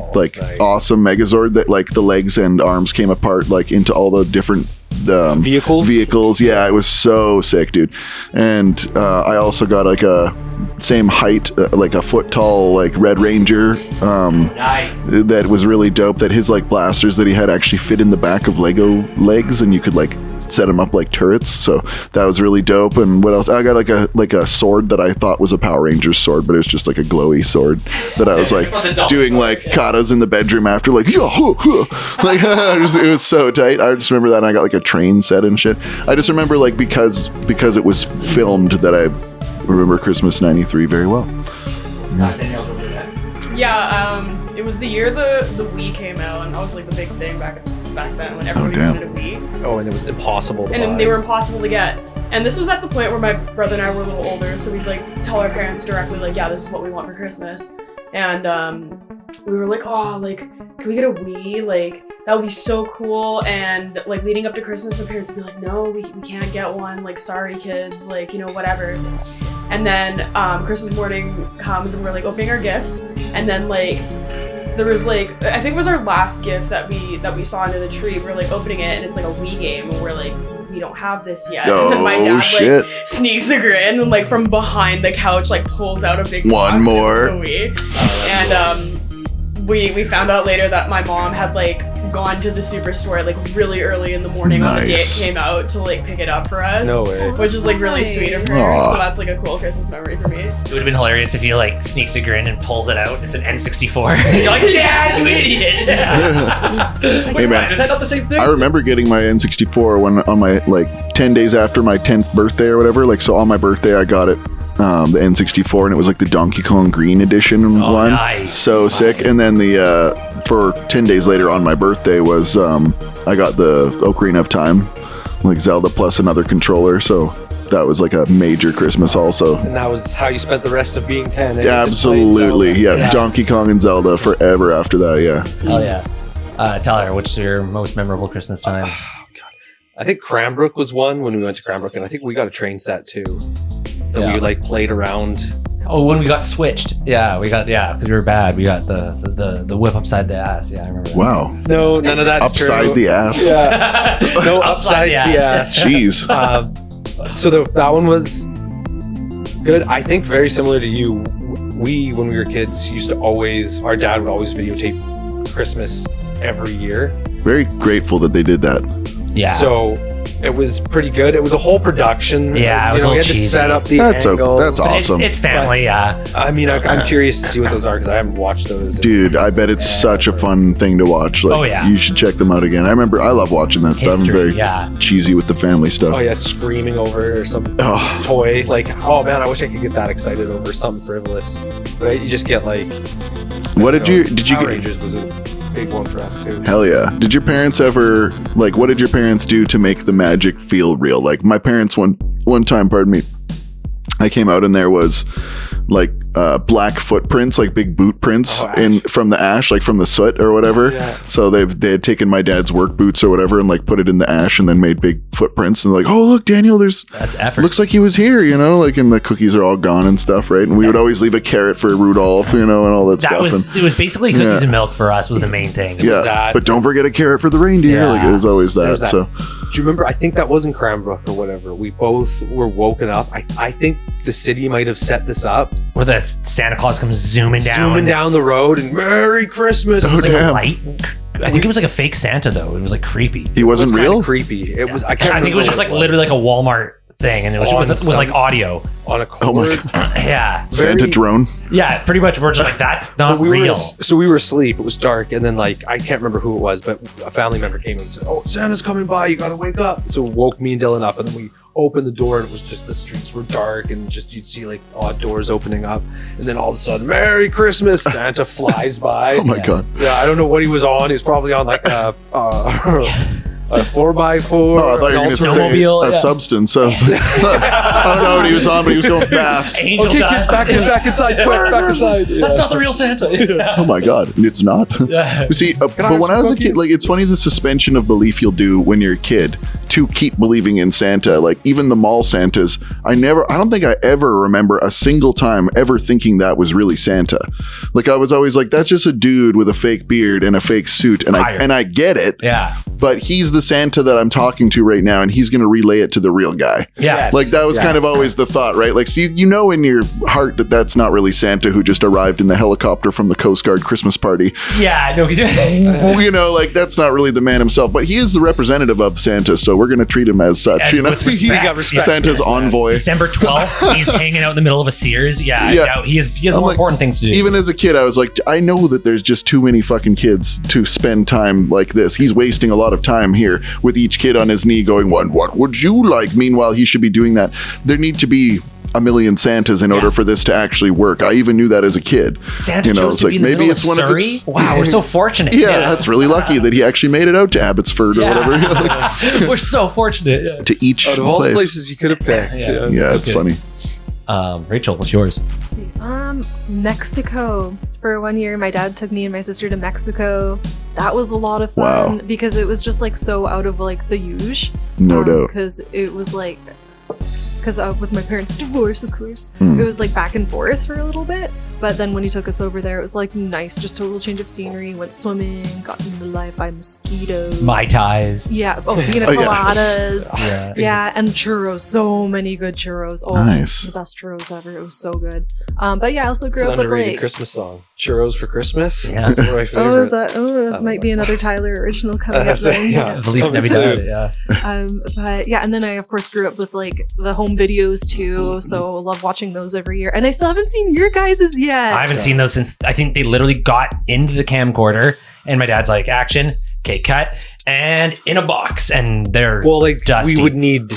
awesome Megazord that like the legs and arms came apart like into all the different vehicles. Yeah, it was so sick, dude. And I also got like a same height, like a foot tall, like Red Ranger. Nice. That was really dope. That his like blasters that he had actually fit in the back of Lego legs, and you could like set them up like turrets. So that was really dope. And what else? I got like a sword that I thought was a Power Rangers sword, but it was just like a glowy sword that I was like doing like katas in the bedroom after, like like it was so tight. I just remember that, and I got like a train set and shit. I just remember like because it was filmed that I remember Christmas '93 very well. Yeah, it was the year the Wii came out, and that was like the big thing back then when everybody damn. wanted a Wii. Oh, and it was impossible to buy. And they were impossible to get. And this was at the point where my brother and I were a little older, so we'd like tell our parents directly, like, yeah, this is what we want for Christmas. And we were like, oh, like, can we get a Wii? Like, that would be so cool. And like leading up to Christmas, our parents would be like, no, we can't get one. Like, sorry, kids. Like, you know, whatever. And then Christmas morning comes, and we're like opening our gifts. And then like there was like, I think it was our last gift that we saw under the tree. We're like opening it, and it's like a Wii game, and we're like, we don't have this yet. Oh, and then my dad shit. like sneaks a grin and like from behind the couch like pulls out a big One box more. of the Wii. And we found out later that my mom had like gone to the superstore like really early in the morning on the day it Nice. came out to like pick it up for us. No way. Which is like really Nice. sweet of her. Aw. So that's like a cool Christmas memory for me. It would have been hilarious if he like sneaks a grin and pulls it out. It's an N64. You're like, Dad, you idiot! Hey, man. Is that not the same thing? I remember getting my N64 when on my like 10 days after my 10th birthday or whatever. Like, so on my birthday, I got it. The N64, and it was like the Donkey Kong Green Edition one. Nice. So sick. And then the for 10 days later on my birthday was I got the Ocarina of Time, like Zelda plus another controller. So that was like a major Christmas also. And that was how you spent the rest of being 10. eh? Yeah, Just playing absolutely. Zelda. Yeah, Donkey Kong and Zelda forever after that. Yeah. Hell yeah. Tyler, what's your most memorable Christmas time? I think Cranbrook was one when we went to Cranbrook, and I think we got a train set too that we like played around. Oh, when we got switched. Yeah, because we were bad. We got the whip upside the ass. Yeah, I remember that. Wow. No, none of that's Upside true. the ass. Yeah. No, upside the ass. Jeez. So that one was good. I think very similar to you. We, when we were kids, used to our dad would always videotape Christmas every year. Very grateful that they did that. Yeah. So it was pretty good. It was a whole production. Yeah, it was a we little had to set cheesy. up the That's angles. awesome. It's family, yeah. I mean, I'm curious to see what those are because I haven't watched those. Dude, I bet it's such a fun thing to watch. Like, Oh, yeah. You should check them out again. I love watching that stuff. I'm History, very yeah. cheesy with the family stuff. Oh yeah, screaming over some Oh. toy. Like, oh man, I wish I could get that excited over something frivolous. Right? You just get like. What did you Power get? Rangers was a big one for us too. Hell yeah. Did your parents ever, like, what did your parents do to make the magic feel real? Like, my parents one time, pardon me, I came out and there was like black footprints, like big boot prints from the ash, like from the soot or whatever. Yeah. So they had taken my dad's work boots or whatever and like put it in the ash and then made big footprints and like, oh look, Daniel, That's effort. looks like he was here, you know, like, and the cookies are all gone and stuff, right? And we would always leave a carrot for Rudolph, you know, and all that stuff. It was basically cookies Yeah. and milk for us was the main thing. Yeah, that. but don't forget a carrot for the reindeer. Yeah. Like it was always that. There's that. So Do you remember? I think that was in Cranbrook or whatever. We both were woken up. I think the city might have set this up. Where the Santa Claus comes zooming down the road and Merry Christmas. Oh, It was like damn. a light. I think it was like a fake Santa though. It was like creepy. he It was wasn't kinda real. creepy. It was. I I think it was just like literally like a Walmart thing, and it was with like audio. on a Oh my cord. god, Yeah, Santa Very- drone. yeah. Pretty much, we're just like that's not But we real. so we were asleep. It was dark, and then like I can't remember who it was, but a family member came and said, "Oh, Santa's coming by. You gotta wake up." So it woke me and Dylan up, and then we opened the door, and it was just the streets were dark, and just you'd see like odd doors opening up, and then all of a sudden, "Merry Christmas!" Santa flies by. Oh my god. Yeah, I don't know what he was on. He was probably on like a 4x4. Oh, I thought you were going to say Snowmobile, a yeah. substance. I was like, I don't know what he was on, but he was going fast. Angel Okay, dust. kids, back inside. Quick, back inside. That's not the real Santa. Oh my god, it's not. Yeah. See, but have when I some was a cookies? kid, like it's funny the suspension of belief you'll do when you're a kid to keep believing in Santa. Like even the mall Santas, I don't think I ever remember a single time ever thinking that was really Santa. Like I was always like, that's just a dude with a fake beard and a fake suit, and I get it. Yeah. But he's the Santa that I'm talking to right now, and he's going to relay it to the real guy. Yeah. Like that was kind of always the thought, right? Like, so you know in your heart that that's not really Santa who just arrived in the helicopter from the Coast Guard Christmas party. Yeah. No. You know, like that's not really the man himself, but he is the representative of Santa, so we're going to treat him as such. As You know, with respect. he's got respect. Santa's envoy. December 12th, he's hanging out in the middle of a Sears. Yeah. Yeah. He has I'm more like, important things to do. Even as a kid, I was like, I know that there's just too many fucking kids to spend time like this. He's wasting a lot of time here with each kid on his knee going, what would you like? Meanwhile, he should be doing that. There need to be a million Santas in order for this to actually work. I even knew that as a kid. Santa You know, chose it's to like, be in the maybe middle it's of one of Surrey. his- Wow, we're so fortunate. Yeah, that's really lucky that he actually made it out to Abbotsford or whatever. We're so fortunate. Yeah. To each Out of all the place. places you could have picked. Yeah. Yeah, it's funny. Rachel, what's yours? Mexico. For 1 year, my dad took me and my sister to Mexico. That was a lot of fun Wow. because it was just like so out of like the usual. No doubt. Because it was like, because with my parents' divorce, of course, Hmm. it was like back and forth for a little bit. But then when he took us over there, it was like nice, just total change of scenery. Went swimming, got eaten alive by mosquitoes. Mai Tais. Yeah. Oh, pina Oh, yeah. coladas. Yeah. Yeah, and churros. So many good churros. Oh, Nice. the best churros ever. It was so good. But yeah, I also grew It's an up with underrated like. Christmas song. Churros for Christmas. Yeah. That's one of my Oh, favorites. is that? Oh, that might be another Tyler original coming up That's it, then. yeah. The least Coming never soon. done it. Yeah. But yeah, and then I of course grew up with like the home videos too, so I love watching those every year. And I still haven't seen your guys's yet. I haven't seen those since I think they literally got into the camcorder, and my dad's like, "Action, okay, cut," and in a box, and they're Well, like dusty. we would need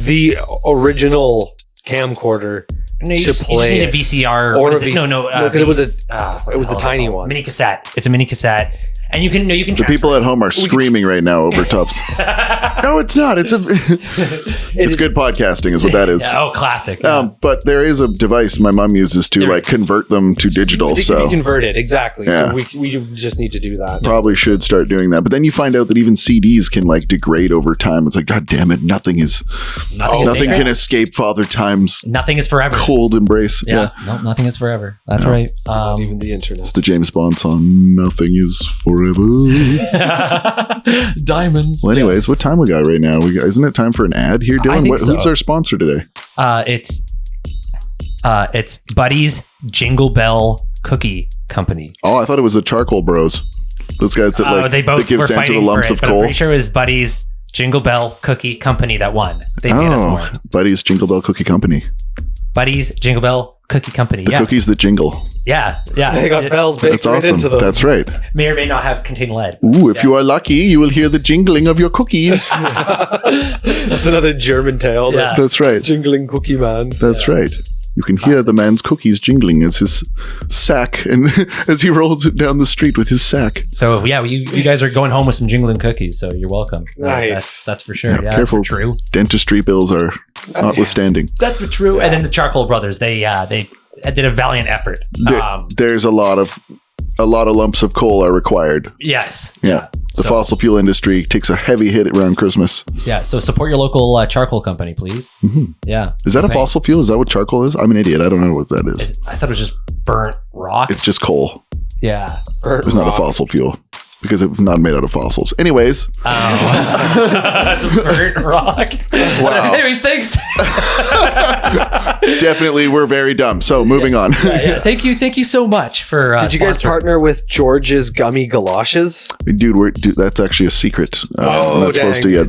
the original camcorder No, you to just play need a it. VCR Or what a is it? VC No, no, 'cause it was what it was the hell is tiny called? one. Mini cassette. It's a mini cassette, And you can The transfer people it. at home are screaming right now over tops. No, it's not. It's good podcasting is what that is. Yeah, oh, classic. Yeah. But there is a device my mom uses to like convert them to digital. They can So be converted, exactly. Yeah. So we just need to do that. probably should start doing that. But then you find out that even CDs can like degrade over time. It's like, God damn it, nothing nothing can escape Father Time's Nothing is forever. cold embrace. Yeah. No, nothing is forever. That's right. Not even the internet. It's the James Bond song, Nothing is Forever. Diamonds. Well, anyways, what time we got right now? Isn't it time for an ad here, I Dylan? think so. Who's our sponsor today? It's Buddy's Jingle Bell Cookie Company. Oh, I thought it was the Charcoal Bros. Those guys that like They both that give were Santa fighting the lumps for it, of but I'm coal. pretty sure it was Buddy's Jingle Bell Cookie Company that won. They paid us more. Buddy's Jingle Bell Cookie Company. Buddy's Jingle Bell Cookie Company. The Yeah. cookies that jingle. Yeah. Yeah. They got It bells baked That's right awesome. into them. That's right. may or may not have contained lead. Ooh, if you are lucky, you will hear the jingling of your cookies. That's another German tale. Yeah. That's right. Jingling cookie man. That's right. You can hear the man's cookies jingling as his sack and as he rolls it down the street with his sack. So yeah, you guys are going home with some jingling cookies, so you're welcome. Nice. That's for sure. Yeah, Yeah, careful. that's for true. Dentistry bills are notwithstanding. That's for true. And then the Charcoal Brothers, they did a valiant effort. There's a lot of lumps of coal are required. Yes. Yeah. The So- fossil fuel industry takes a heavy hit around Christmas. Yeah. So support your local charcoal company, please. Mhm. Yeah. Is that a Okay. fossil fuel? Is that what charcoal is? I'm an idiot. I don't know what that is. I thought it was just burnt rock. It's just coal. Yeah. It's not a fossil fuel because it's not made out of fossils. Anyways, It's a burnt rock. Wow. Anyways, thanks. definitely we're very dumb. So moving on. Yeah. Thank you so much for. Did you guys sponsoring. partner with George's Gummy Galoshes? Dude, that's actually a secret. Oh, That's supposed to. dang. Yeah,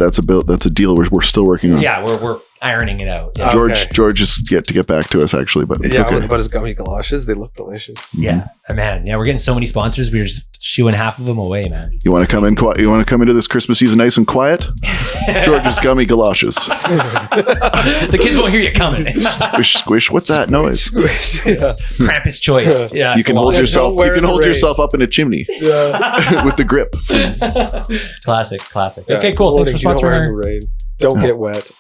that's a deal we're still working on. Yeah, we're ironing it out. Yeah. George is yet to get back to us actually, but it's Yeah, okay. about his Gummy Galoshes. They look delicious. Yeah, man. Yeah, we're getting so many sponsors. We're just shooing half of them away, man. You want to come in quiet? You want to come into this Christmas season nice and quiet? George's gummy galoshes. The kids won't hear you coming. Squish, squish. What's that noise? Squish. Yeah. Krampus choice. Yeah, You can hold Yeah, yourself. don't wear You can the hold rain. yourself up in a chimney Yeah. with the grip. Classic. Yeah. Okay, cool. Thanks for Warning, you don't wear in sponsoring. the rain. Don't get wet.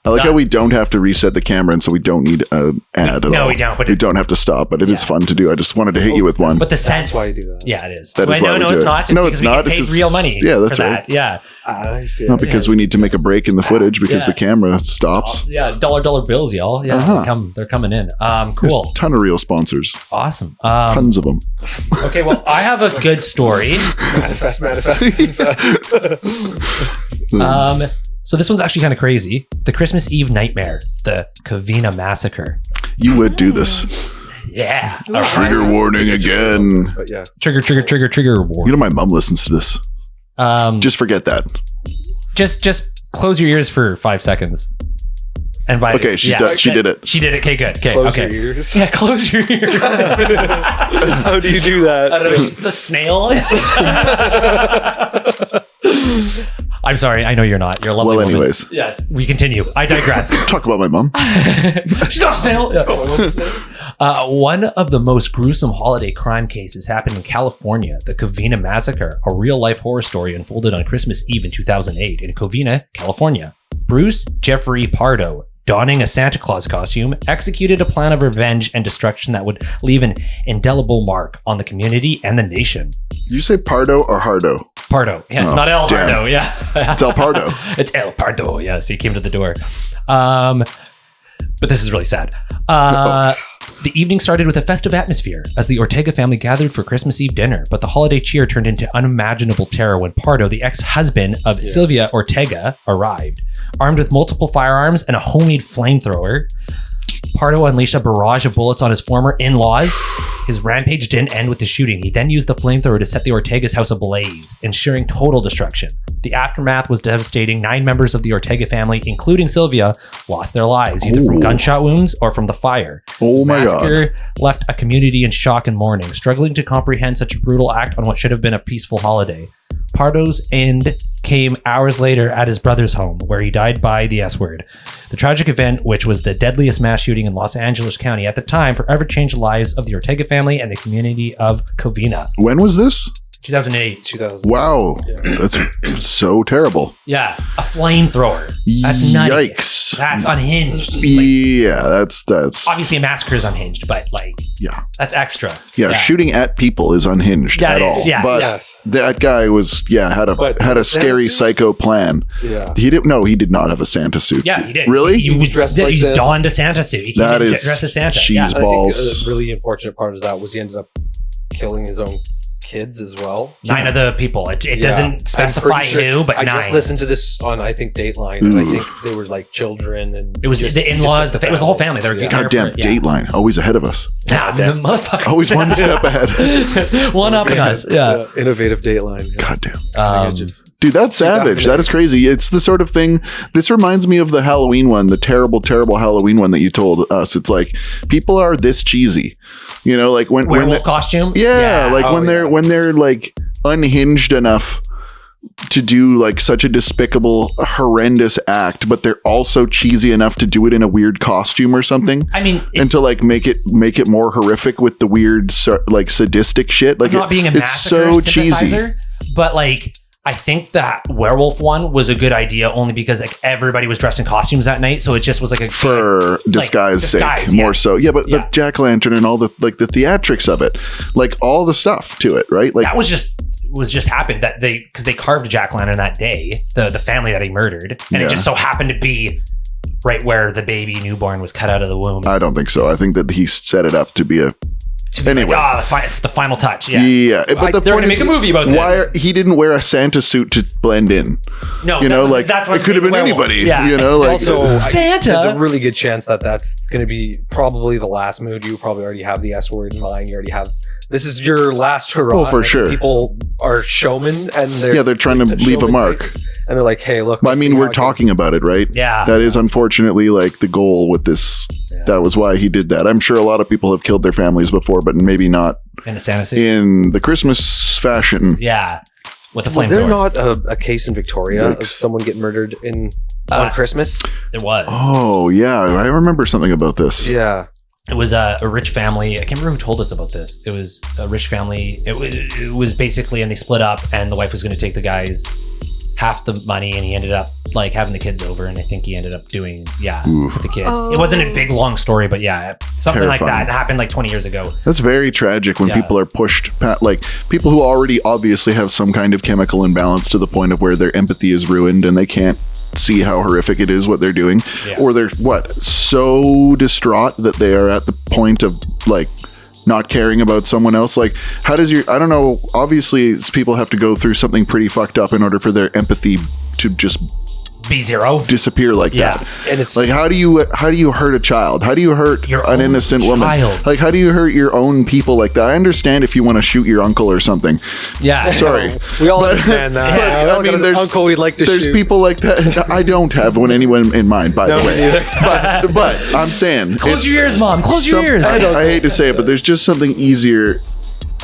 I like how we don't have to reset the camera, and so we don't need an ad at No, all. we don't, but we it's- don't have our stop, but it is Yeah. fun to do. I just wanted to hit you with one. But the sense. why you do that. Yeah, it is. That is Wait, why no, we no, do it's it. not. It's No, because it's we not. get paid It's just- real money. yeah, that's for right. that. Yeah. I see. Not because we need to make a break in the footage because Yeah. the camera stops. Yeah, dollar bills, y'all. Yeah, they're coming in. There's Cool. a ton of real sponsors. Awesome. Tons of them. Okay, well, I have a good story. Manifest. So this one's actually kind of crazy. The Christmas Eve nightmare, the Covina massacre. You would do this. Yeah. All right. Trigger warning again. But yeah. Trigger war. You know my mom listens to this. Just forget that. Just close your ears for 5 seconds. And by Okay, she's done. She did it. She did it. Okay, good. Okay, Close okay. your ears. Yeah, close your ears. How do you do that? I don't know. The snail. I'm sorry. I know you're not. You're a lovely Well, woman. anyways, Yes, we continue. I digress. talk about my mom. She's not a snail. One of the most gruesome holiday crime cases happened in California, the Covina Massacre, a real-life horror story unfolded on Christmas Eve in 2008 in Covina, California. Bruce Jeffrey Pardo, donning a Santa Claus costume, executed a plan of revenge and destruction that would leave an indelible mark on the community and the nation. Did you say Pardo or Hardo? Pardo. Yeah, it's Oh, not El damn. Pardo. Yeah. It's El Pardo. It's El Pardo. Yeah, so he came to the door. But this is really sad. The evening started with a festive atmosphere as the Ortega family gathered for Christmas Eve dinner, but the holiday cheer turned into unimaginable terror when Pardo, the ex-husband of Sylvia Ortega, arrived. Armed with multiple firearms and a homemade flamethrower, Pardo unleashed a barrage of bullets on his former in-laws. His rampage didn't end with the shooting. He then used the flamethrower to set the Ortega's house ablaze, ensuring total destruction. The aftermath was devastating. 9 members of the Ortega family, including Sylvia, lost their lives, either from Ooh. gunshot wounds or from the fire. Oh my god. Massacre left a community in shock and mourning, struggling to comprehend such a brutal act on what should have been a peaceful holiday. Pardo's end came hours later at his brother's home, where he died by the S-word. The tragic event, which was the deadliest mass shooting in Los Angeles County at the time, forever changed the lives of the Ortega family and the community of Covina. When was this? 2008. 2000. Wow, that's so terrible. Yeah, a flamethrower. That's nutty. Yikes. That's unhinged. Yeah, that's Obviously, a massacre is unhinged, but like, yeah, that's extra. yeah. Shooting at people is unhinged Yeah, at it all. is, yeah. But Yes. that guy was But had a scary Santa suit? psycho plan. Yeah. He did not have a Santa suit. Yeah, he did. Really? He was Dressed dressed. like He's Santa. donned a Santa suit. He That came in is dressed as Santa. cheese Yeah. I think balls. a really unfortunate part is that was he ended up killing his own kids as well. 9 of the people. It doesn't I'm specify pretty sure- who, but I 9. just listened to this on I think Dateline, and I think they were like children, and It was just- the in-laws. just It was the whole family. They were Yeah. Goddamn Dateline, always ahead of us. Yeah, motherfucker. Always one step ahead. One upping us. Yeah. Innovative Dateline. Yeah. Goddamn. Dude, that's savage. That is crazy. It's the sort of thing. This reminds me of the Halloween one, the terrible, terrible Halloween one that you told us. It's like people are this cheesy, you know, like when Werewolf costume. yeah, like Oh, when they're like unhinged enough to do like such a despicable, horrendous act, but they're also cheesy enough to do it in a weird costume or something. I mean, And to like make it more horrific with the weird like sadistic shit. Like I'm not being a it's massacre so cheesy. sympathizer, but like I think that werewolf one was a good idea only because like everybody was dressed in costumes that night, so it just was like a For disguise sake, disguise, more yeah. so. Yeah, but Yeah. the jack-o'-lantern and all the like the theatrics of it, like all the stuff to it, right? Like that was just happened that because they carved a jack-o'-lantern that day, the family that he murdered, and Yeah. it just so happened to be right where the baby newborn was cut out of the womb. I don't think so. I think that he set it up to be a anyway. The final touch. Yeah. Yeah, but the they're point gonna is, make a movie about this. why he didn't wear a Santa suit to blend in? No, You know, like that's what it could have been werewolf. anybody. Yeah. You know, like Also, Santa. there's a really good chance that that's going to be probably the last mood. You probably already have the S word in mind. You already have. This is your last hurrah. Oh, for Like, sure. People are showmen, and they're trying to leave a showman mark. types, and they're like, "Hey, look." I let's mean, see we're how I talking about it, right? Yeah. That is unfortunately like the goal with this. Yeah. That was why he did that. I'm sure a lot of people have killed their families before, but maybe not In a Santa suit. in the Christmas fashion. Yeah. With a Was there flamethrower. not a case in Victoria Yikes. of someone getting murdered on Christmas? There was. Oh yeah, I remember something about this. Yeah. It was a rich family. I can't remember who told us about this. It was a rich family. It was basically, and they split up, and the wife was going to take the guy's half the money, and he ended up like having the kids over, and I think he ended up doing Oof. with the kids. Oh. It wasn't a big long story, but yeah, something like Terrifying. that. It happened like 20 years ago. That's very tragic when Yeah. people are pushed, like people who already obviously have some kind of chemical imbalance to the point of where their empathy is ruined and they can't see how horrific it is what they're doing, Yeah. or they're so distraught that they are at the point of like not caring about someone else. Like, how does I don't know, obviously people have to go through something pretty fucked up in order for their empathy to just B0. disappear like Yeah. that. And it's Like, how do you hurt a child? How do you hurt Your an own innocent woman? child. Like, how do you hurt your own people like that? I understand if you want to shoot your uncle or something. Yeah. Sorry. we all But- understand that. but, We all I mean, got an there's- uncle we'd like to There's shoot. people like that. I don't have anyone in mind, by No, the me way. neither. But I'm saying, Close it's your ears, Mom. Close your some- ears. I hate to say it, but there's just something easier.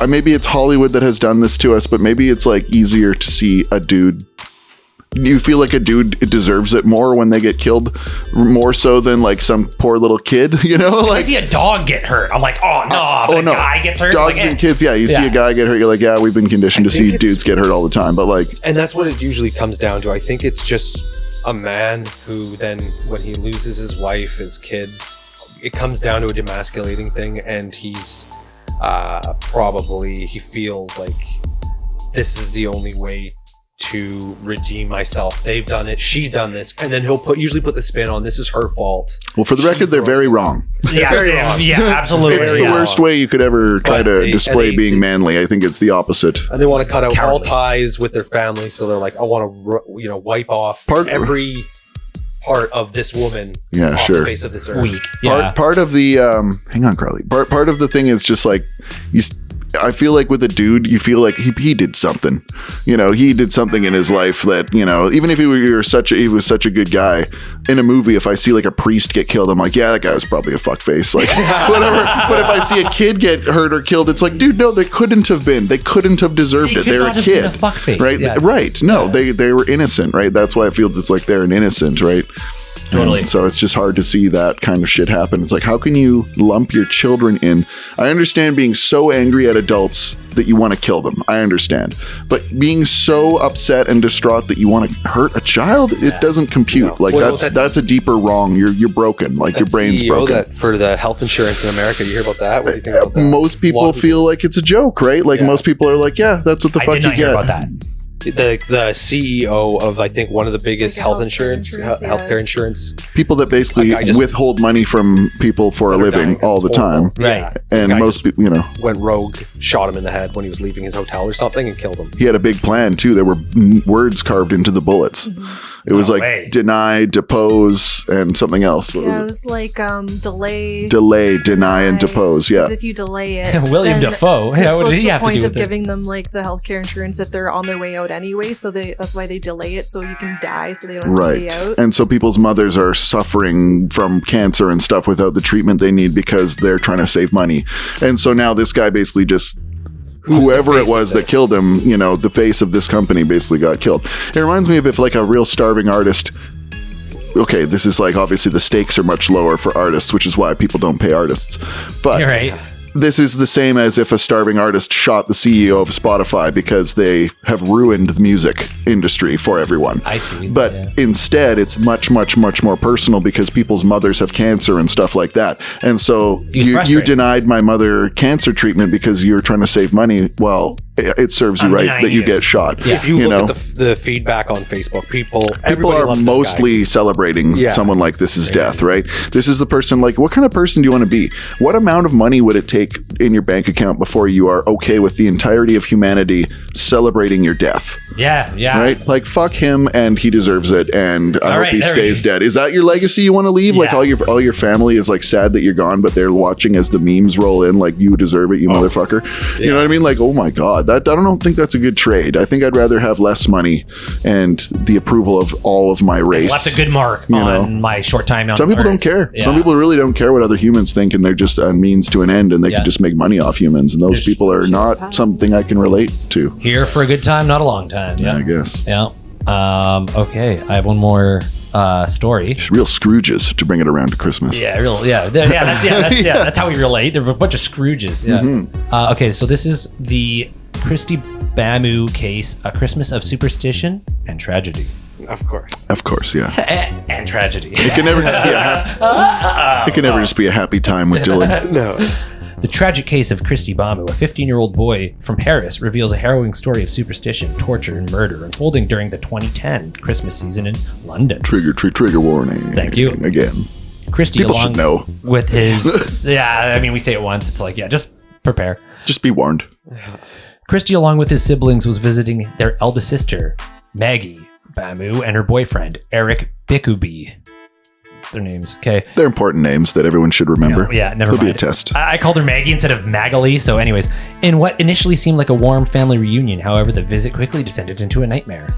Maybe it's Hollywood that has done this to us, but maybe it's like easier to see a dude. You feel like a dude deserves it more when they get killed, more so than like some poor little kid, you know? If I Like, see a dog get hurt, I'm like, oh no, but a guy gets hurt. Dogs like, and kids, yeah. You see Yeah. a guy get hurt, you're like, yeah, we've been conditioned to I think see it's- dudes get hurt all the time. But like, And that's what it usually comes down to. I think it's just a man who then, when he loses his wife, his kids, it comes down to a demasculating thing, and he's he feels like this is the only way to redeem myself. They've done it. She's done this, and then he'll usually put the spin on this is her fault. well, for the record, they're very wrong. Yeah, Very wrong. yeah, absolutely. It's Very the wrong. worst way you could ever try But to they- display and they- being manly. I think it's the opposite. And they want to cut out all Cowardly. ties with their family, so they're like, I want to, wipe off every part of this woman Yeah, off sure. the face of this earth. Weak. Yeah. Part of the hang on, Carly. Part of the thing is just like I feel like with a dude, you feel like he did something. You know, he did something in his life that, you know, even if he was such a good guy. In a movie, if I see like a priest get killed, I'm like, yeah, that guy was probably a fuckface, like whatever. But if I see a kid get hurt or killed, it's like, dude, no, they couldn't have been. They couldn't have deserved They it. could They're not a have kid, been a fuckface. right? Yeah. Right? No, Yeah. they were innocent, right? That's why I feel it's like they're an innocent, right? Totally. And so it's just hard to see that kind of shit happen. It's like, how can you lump your children in? I understand being so angry at adults that you want to kill them. I understand. But being so upset and distraught that you want to hurt a child, it doesn't compute. No. Like Well, that's a deeper wrong. You're broken. Like your That brain's CEO broken. That for the health insurance in America, you hear about that? What do you think about that? Most people feel like it's a joke, right? Like Yeah. most people are like, yeah, that's what the I fuck did you not hear get. about that. The CEO of I think one of the biggest Like a health healthcare insurance, insurance, yeah. healthcare insurance. People that basically Like, I just- withhold money from people for a that are living dying. all the It's time. horrible. Right. Yeah. Some And guy most just people, you know, went rogue, shot him in the head when he was leaving his hotel or something, and killed him. he had a big plan too. There were words carved into the bullets. It was No like way. deny, depose, and something else. What Yeah, it was was like delay. Delay, deny, and depose. Yeah. Because if you delay it, William then Dafoe. Yeah, what what's did he the have to point do of with it? giving them like the healthcare insurance if they're on their way out anyway? So that's why they delay it so you can die, so they don't have to Right. pay out. And so people's mothers are suffering from cancer and stuff without the treatment they need because they're trying to save money. And so now this guy basically just whoever the it face was of that this? killed him, you know, the face of this company basically got killed. It reminds me of if like a real starving artist. Okay, this is like obviously the stakes are much lower for artists, which is why people don't pay artists. But You're right. this is the same as if a starving artist shot the CEO of Spotify because they have ruined the music industry for everyone. I see. But Yeah. instead, it's much, much, much more personal because people's mothers have cancer and stuff like that. And so He's you frustrated. denied my mother cancer treatment because you're trying to save money. Well, it serves you I'm right denying that you you. get shot. Yeah. If you, You look know? at the feedback on Facebook, people People are loves this mostly celebrating Yeah. someone like this's death, right? This is the person, like, what kind of person do you want to be? What amount of money would it take in your bank account before you are okay with the entirety of humanity celebrating your death? Yeah, yeah. Right? Like, fuck him and he deserves it and I All hope right, he there stays we- dead. Is that your legacy you want to leave? Like, Yeah. all your family is like sad that you're gone, but they're watching as the memes roll in, like, you deserve it, you motherfucker. You know what I mean? Like, oh my God, I don't think that's a good trade. I think I'd rather have less money and the approval of all of my race. Left a good mark You on know. my short time on Some people Earth. don't care. Yeah. Some people really don't care what other humans think, and they're just a means to an end, and they Yeah. can just make money off humans. And those There's- people are not something I can relate to. Here for a good time, not a long time. Yeah. I guess. Yeah. Okay. I have one more story. Just real Scrooges to bring it around to Christmas. Yeah, that's how we relate. There were a bunch of Scrooges. Yeah. Mm-hmm. Okay, so this is the Christy Bamu case, A Christmas of Superstition and Tragedy. Of course. Of course, yeah. And tragedy. It can never just be it can never just be a happy time with Dylan. No. The tragic case of Christy Bamu, a 15-year-old boy from Paris, reveals a harrowing story of superstition, torture, and murder unfolding during the 2010 Christmas season in London. Trigger warning. Thank you. Again. Christy, People along should know. with his, yeah, I mean, we say it once. It's like, yeah, just prepare. Just be warned. Christy, along with his siblings, was visiting their eldest sister, Maggie Bamu, and her boyfriend, Eric Bikubi. Their names, okay. They're important names that everyone should remember. Yeah, never There'll be a mind. test. I called her Maggie instead of Magali, so anyways. In what initially seemed like a warm family reunion, however, the visit quickly descended into a nightmare.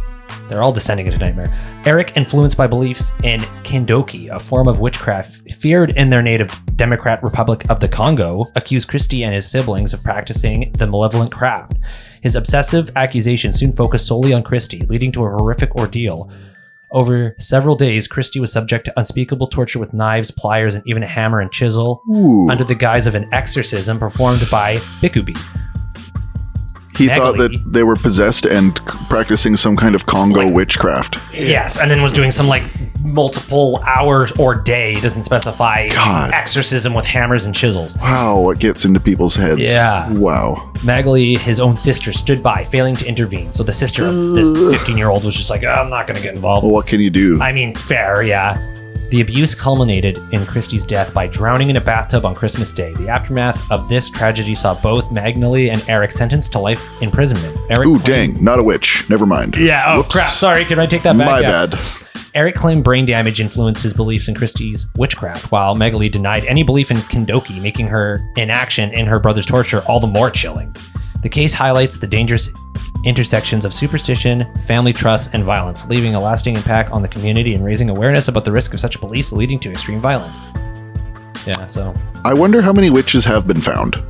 They're all descending into nightmare. Eric, influenced by beliefs in Kindoki, a form of witchcraft feared in their native Democratic Republic of the Congo, accused Christy and his siblings of practicing the malevolent craft. His obsessive accusation soon focused solely on Christy, leading to a horrific ordeal. Over several days, Christy was subject to unspeakable torture with knives, pliers, and even a hammer and chisel Ooh. under the guise of an exorcism performed by Bikubi. He thought Magali. that they were possessed and practicing some kind of Congo witchcraft. Yes, and then was doing some like multiple hours or day, doesn't specify, God. exorcism with hammers and chisels. Wow, what gets into people's heads. Yeah. Wow. Magali, his own sister, stood by, failing to intervene. So the sister of this 15-year-old was just like, I'm not going to get involved. Well, what can you do? I mean, fair, yeah. The abuse culminated in Christy's death by drowning in a bathtub on Christmas Day. The aftermath of this tragedy saw both Magali and Eric sentenced to life imprisonment. Eric Ooh, claimed- dang, not a witch. Never mind. Yeah, oh Whoops. crap, sorry, can I take that back? My Yeah. bad. Eric claimed brain damage influenced his beliefs in Christie's witchcraft, while Magali denied any belief in Kindoki, making her inaction in her brother's torture all the more chilling. The case highlights the dangerous intersections of superstition, family trust, and violence, leaving a lasting impact on the community and raising awareness about the risk of such beliefs leading to extreme violence. Yeah, so I wonder how many witches have been found.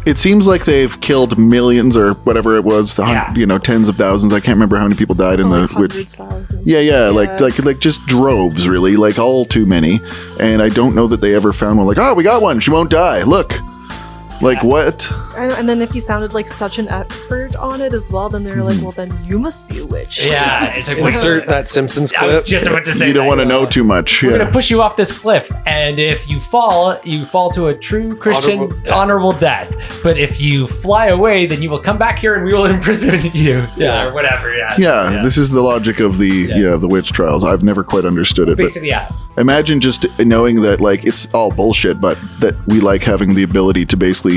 It seems like they've killed millions or whatever it was, tens of thousands. I can't remember how many people died in like the witch. hundreds, thousands. Yeah, like just droves, really, like all too many. And I don't know that they ever found one. Like, oh, we got one. She won't die. Look. Like what? And then if you sounded like such an expert on it as well, then they're like, well, then you must be a witch. Yeah, it's like Insert that Simpsons I was clip. just about to say You don't that. want to know too much. We're Yeah. gonna push you off this cliff, and if you fall to a true Christian honorable death. But if you fly away, then you will come back here and we will imprison you. Yeah. Or whatever. Yeah, this is the logic of the witch trials. I've never quite understood it. But Basically, yeah. imagine just knowing that like it's all bullshit, but that we like having the ability to basically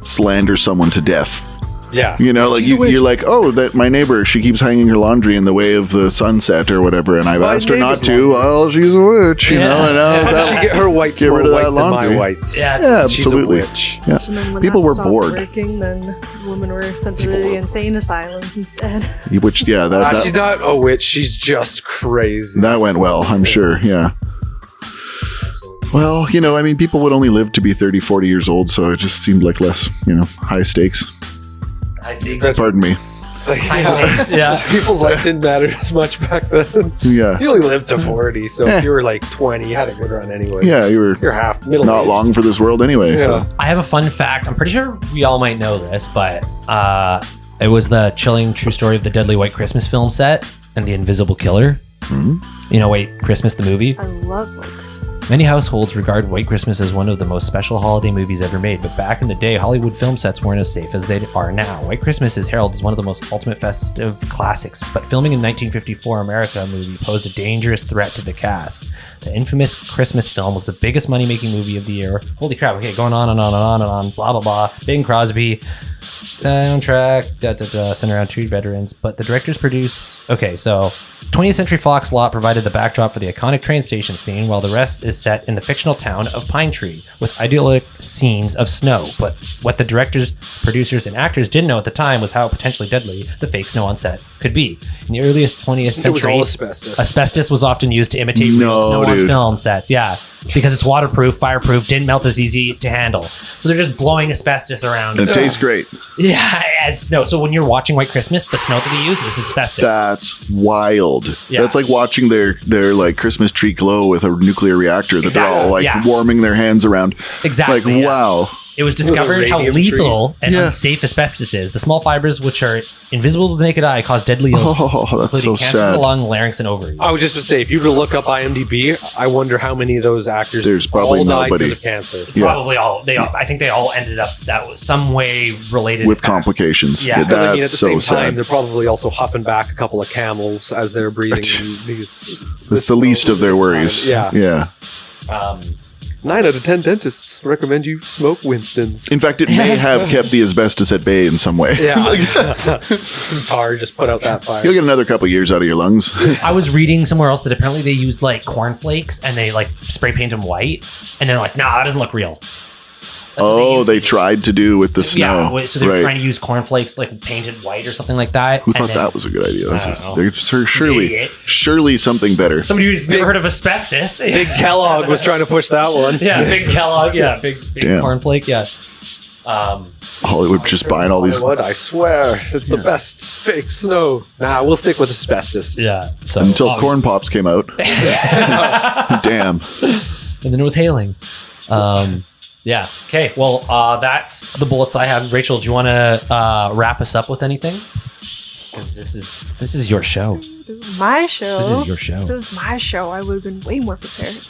slander someone to death. Yeah. You know, like you're like, oh, that my neighbor, she keeps hanging her laundry in the way of the sunset or whatever, and I've My asked her not neighbor's to. laundry. Well, she's a witch, you know. And now How did she get her whites Get more rid of white that than my laundry. whites? Yeah, yeah, She's a absolutely. witch. Yeah. And then when People that were stopped bored. working, then women were sent to the insane asylums instead. Which, yeah, She's not a witch. She's just crazy. that went well, I'm sure. Yeah. Well, you know, I mean, people would only live to be 30, 40 years old, so it just seemed like less, high stakes. High stakes. Pardon me. Like, High stakes, yeah. People's life didn't matter as much back then. Yeah. You only lived to 40, so Eh. if you were like 20, you had a good run anyway. Yeah, you were You're half middle. not long for this world anyway. Yeah. So. I have a fun fact. I'm pretty sure we all might know this, but it was the chilling true story of the Deadly White Christmas film set and the Invisible Killer. Mhm. You know, White Christmas, the movie. I love White Christmas. Many households regard White Christmas as one of the most special holiday movies ever made, but back in the day, Hollywood film sets weren't as safe as they are now. White Christmas is heralded as one of the most ultimate festive classics, but filming in 1954 America movie posed a dangerous threat to the cast. The infamous Christmas film was the biggest money-making movie of the year. Holy crap, okay, going on and on and on and on, blah, blah, blah. Bing Crosby, soundtrack, centered around two veterans, but the directors produce... Okay, so 20th Century Fox lot provided the backdrop for the iconic train station scene, while the rest is set in the fictional town of Pine Tree, with idyllic scenes of snow. But what the directors, producers, and actors didn't know at the time was how potentially deadly the fake snow on set could be. In the earliest 20th It was century, all asbestos. asbestos was often used to imitate real No, snow on dude. film sets. Yeah, because it's waterproof, fireproof, didn't melt as easy to handle. So they're just blowing asbestos around. And it tastes great. Yeah, as snow. So when you're watching White Christmas, the snow that they use is asbestos. That's wild. Yeah. That's like watching their like Christmas tree glow with a nuclear reactor that they're all like yeah. warming their hands around. Exactly. Like, yeah. wow. It was discovered how radium lethal and Yeah. unsafe asbestos is. The small fibers, which are invisible to the naked eye, cause deadly illness, Oh, that's including so cancer of sad. the lung, larynx, and ovaries. I was just to say, if you were to look up IMDb, I wonder how many of those actors There's probably all died nobody. because of cancer. Yeah. Probably all. I think they all ended up that was some way related With to that. complications. Yeah. Because I mean, at That's the so same time, sad. they're probably also huffing back a couple of camels as they're breathing in these. It's the least of their worries. Yeah. Yeah. 9 out of 10 dentists recommend you smoke Winston's. In fact, it may have kept the asbestos at bay in some way. Yeah. Some tar just put out that fire. You'll get another couple years out of your lungs. I was reading somewhere else that apparently they used like cornflakes and they like spray paint them white, and they're like, nah, that doesn't look real. That's what Oh, used they to do. tried to do with the snow. Yeah, so they were Right. trying to use cornflakes like painted white or something like that. Who and thought then that was a good idea? I don't know. There's surely, Idiot. surely something better. somebody who's never heard of asbestos. Big Kellogg was trying to push that one. Yeah, big Kellogg. Yeah, big Damn. cornflake. Yeah. Hollywood just buying all these. Hollywood, I swear, it's the best fake snow. Nah, we'll stick with asbestos. Yeah. So Until Corn obviously- Pops came out. Damn. and then it was hailing. Yeah. Okay. Well, that's the bullets I have. Rachel, do you want to wrap us up with anything? Because this is your show. My show. This is your If show. it was my show, I would have been way more prepared.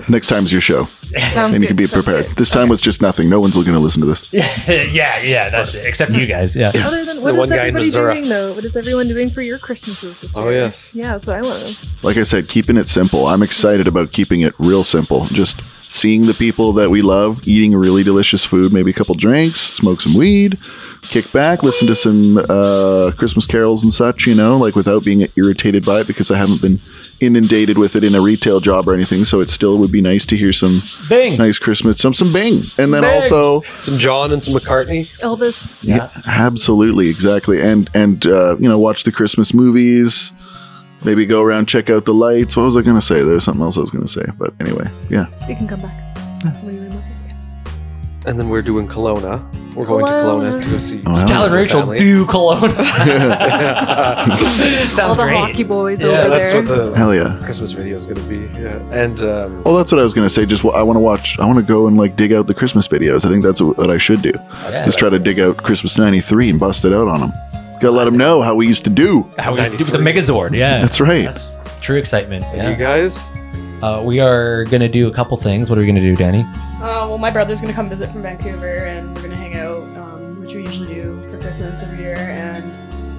Next time's your show. Sounds And you can be good, sounds prepared. good. This time was just nothing. No one's going to listen to this. yeah. That's it. Except you guys. Yeah. Other than what The is one guy in everybody Missouri. doing though? What is everyone doing for your Christmases this year? Oh, yes. Yeah, that's what I want to know. Like I said, keeping it simple. I'm excited about keeping it real simple. Just seeing the people that we love, eating really delicious food, maybe a couple drinks, smoke some weed, kick back, listen to some Christmas carols and such, like without being irritated by it, because I haven't been inundated with it in a retail job or anything. So it still would be nice to hear some Bing. nice Christmas, some Bing. And then Bing. also, Some John and some McCartney. Elvis. Yeah. absolutely, exactly. And watch the Christmas movies. Maybe go around, check out the lights. What was I going to say? There's something else I was going to say. But anyway, yeah. You can come back. When you remember. And then we're doing Kelowna. We're going to Kelowna to go see. Oh, hell Tyler and yeah. Rachel family. do Kelowna. All Sounds the great. hockey boys Yeah, over that's there. what the Hell yeah. Christmas video is going to be. Yeah, and Well, that's what I was gonna say. Just I want to watch. I want to go and like dig out the Christmas videos. I think that's what I should do. Yeah. Just try to dig out Christmas '93 and bust it out on them. Gotta let them know how we used to do. How we used to do with the 93. Megazord. Yeah, That's right. That's true excitement. and you Yeah. guys, We are gonna do a couple things. What are we gonna do, Danny? Well, my brother's gonna come visit from Vancouver, and we're gonna hang out, which we usually do for Christmas every year. And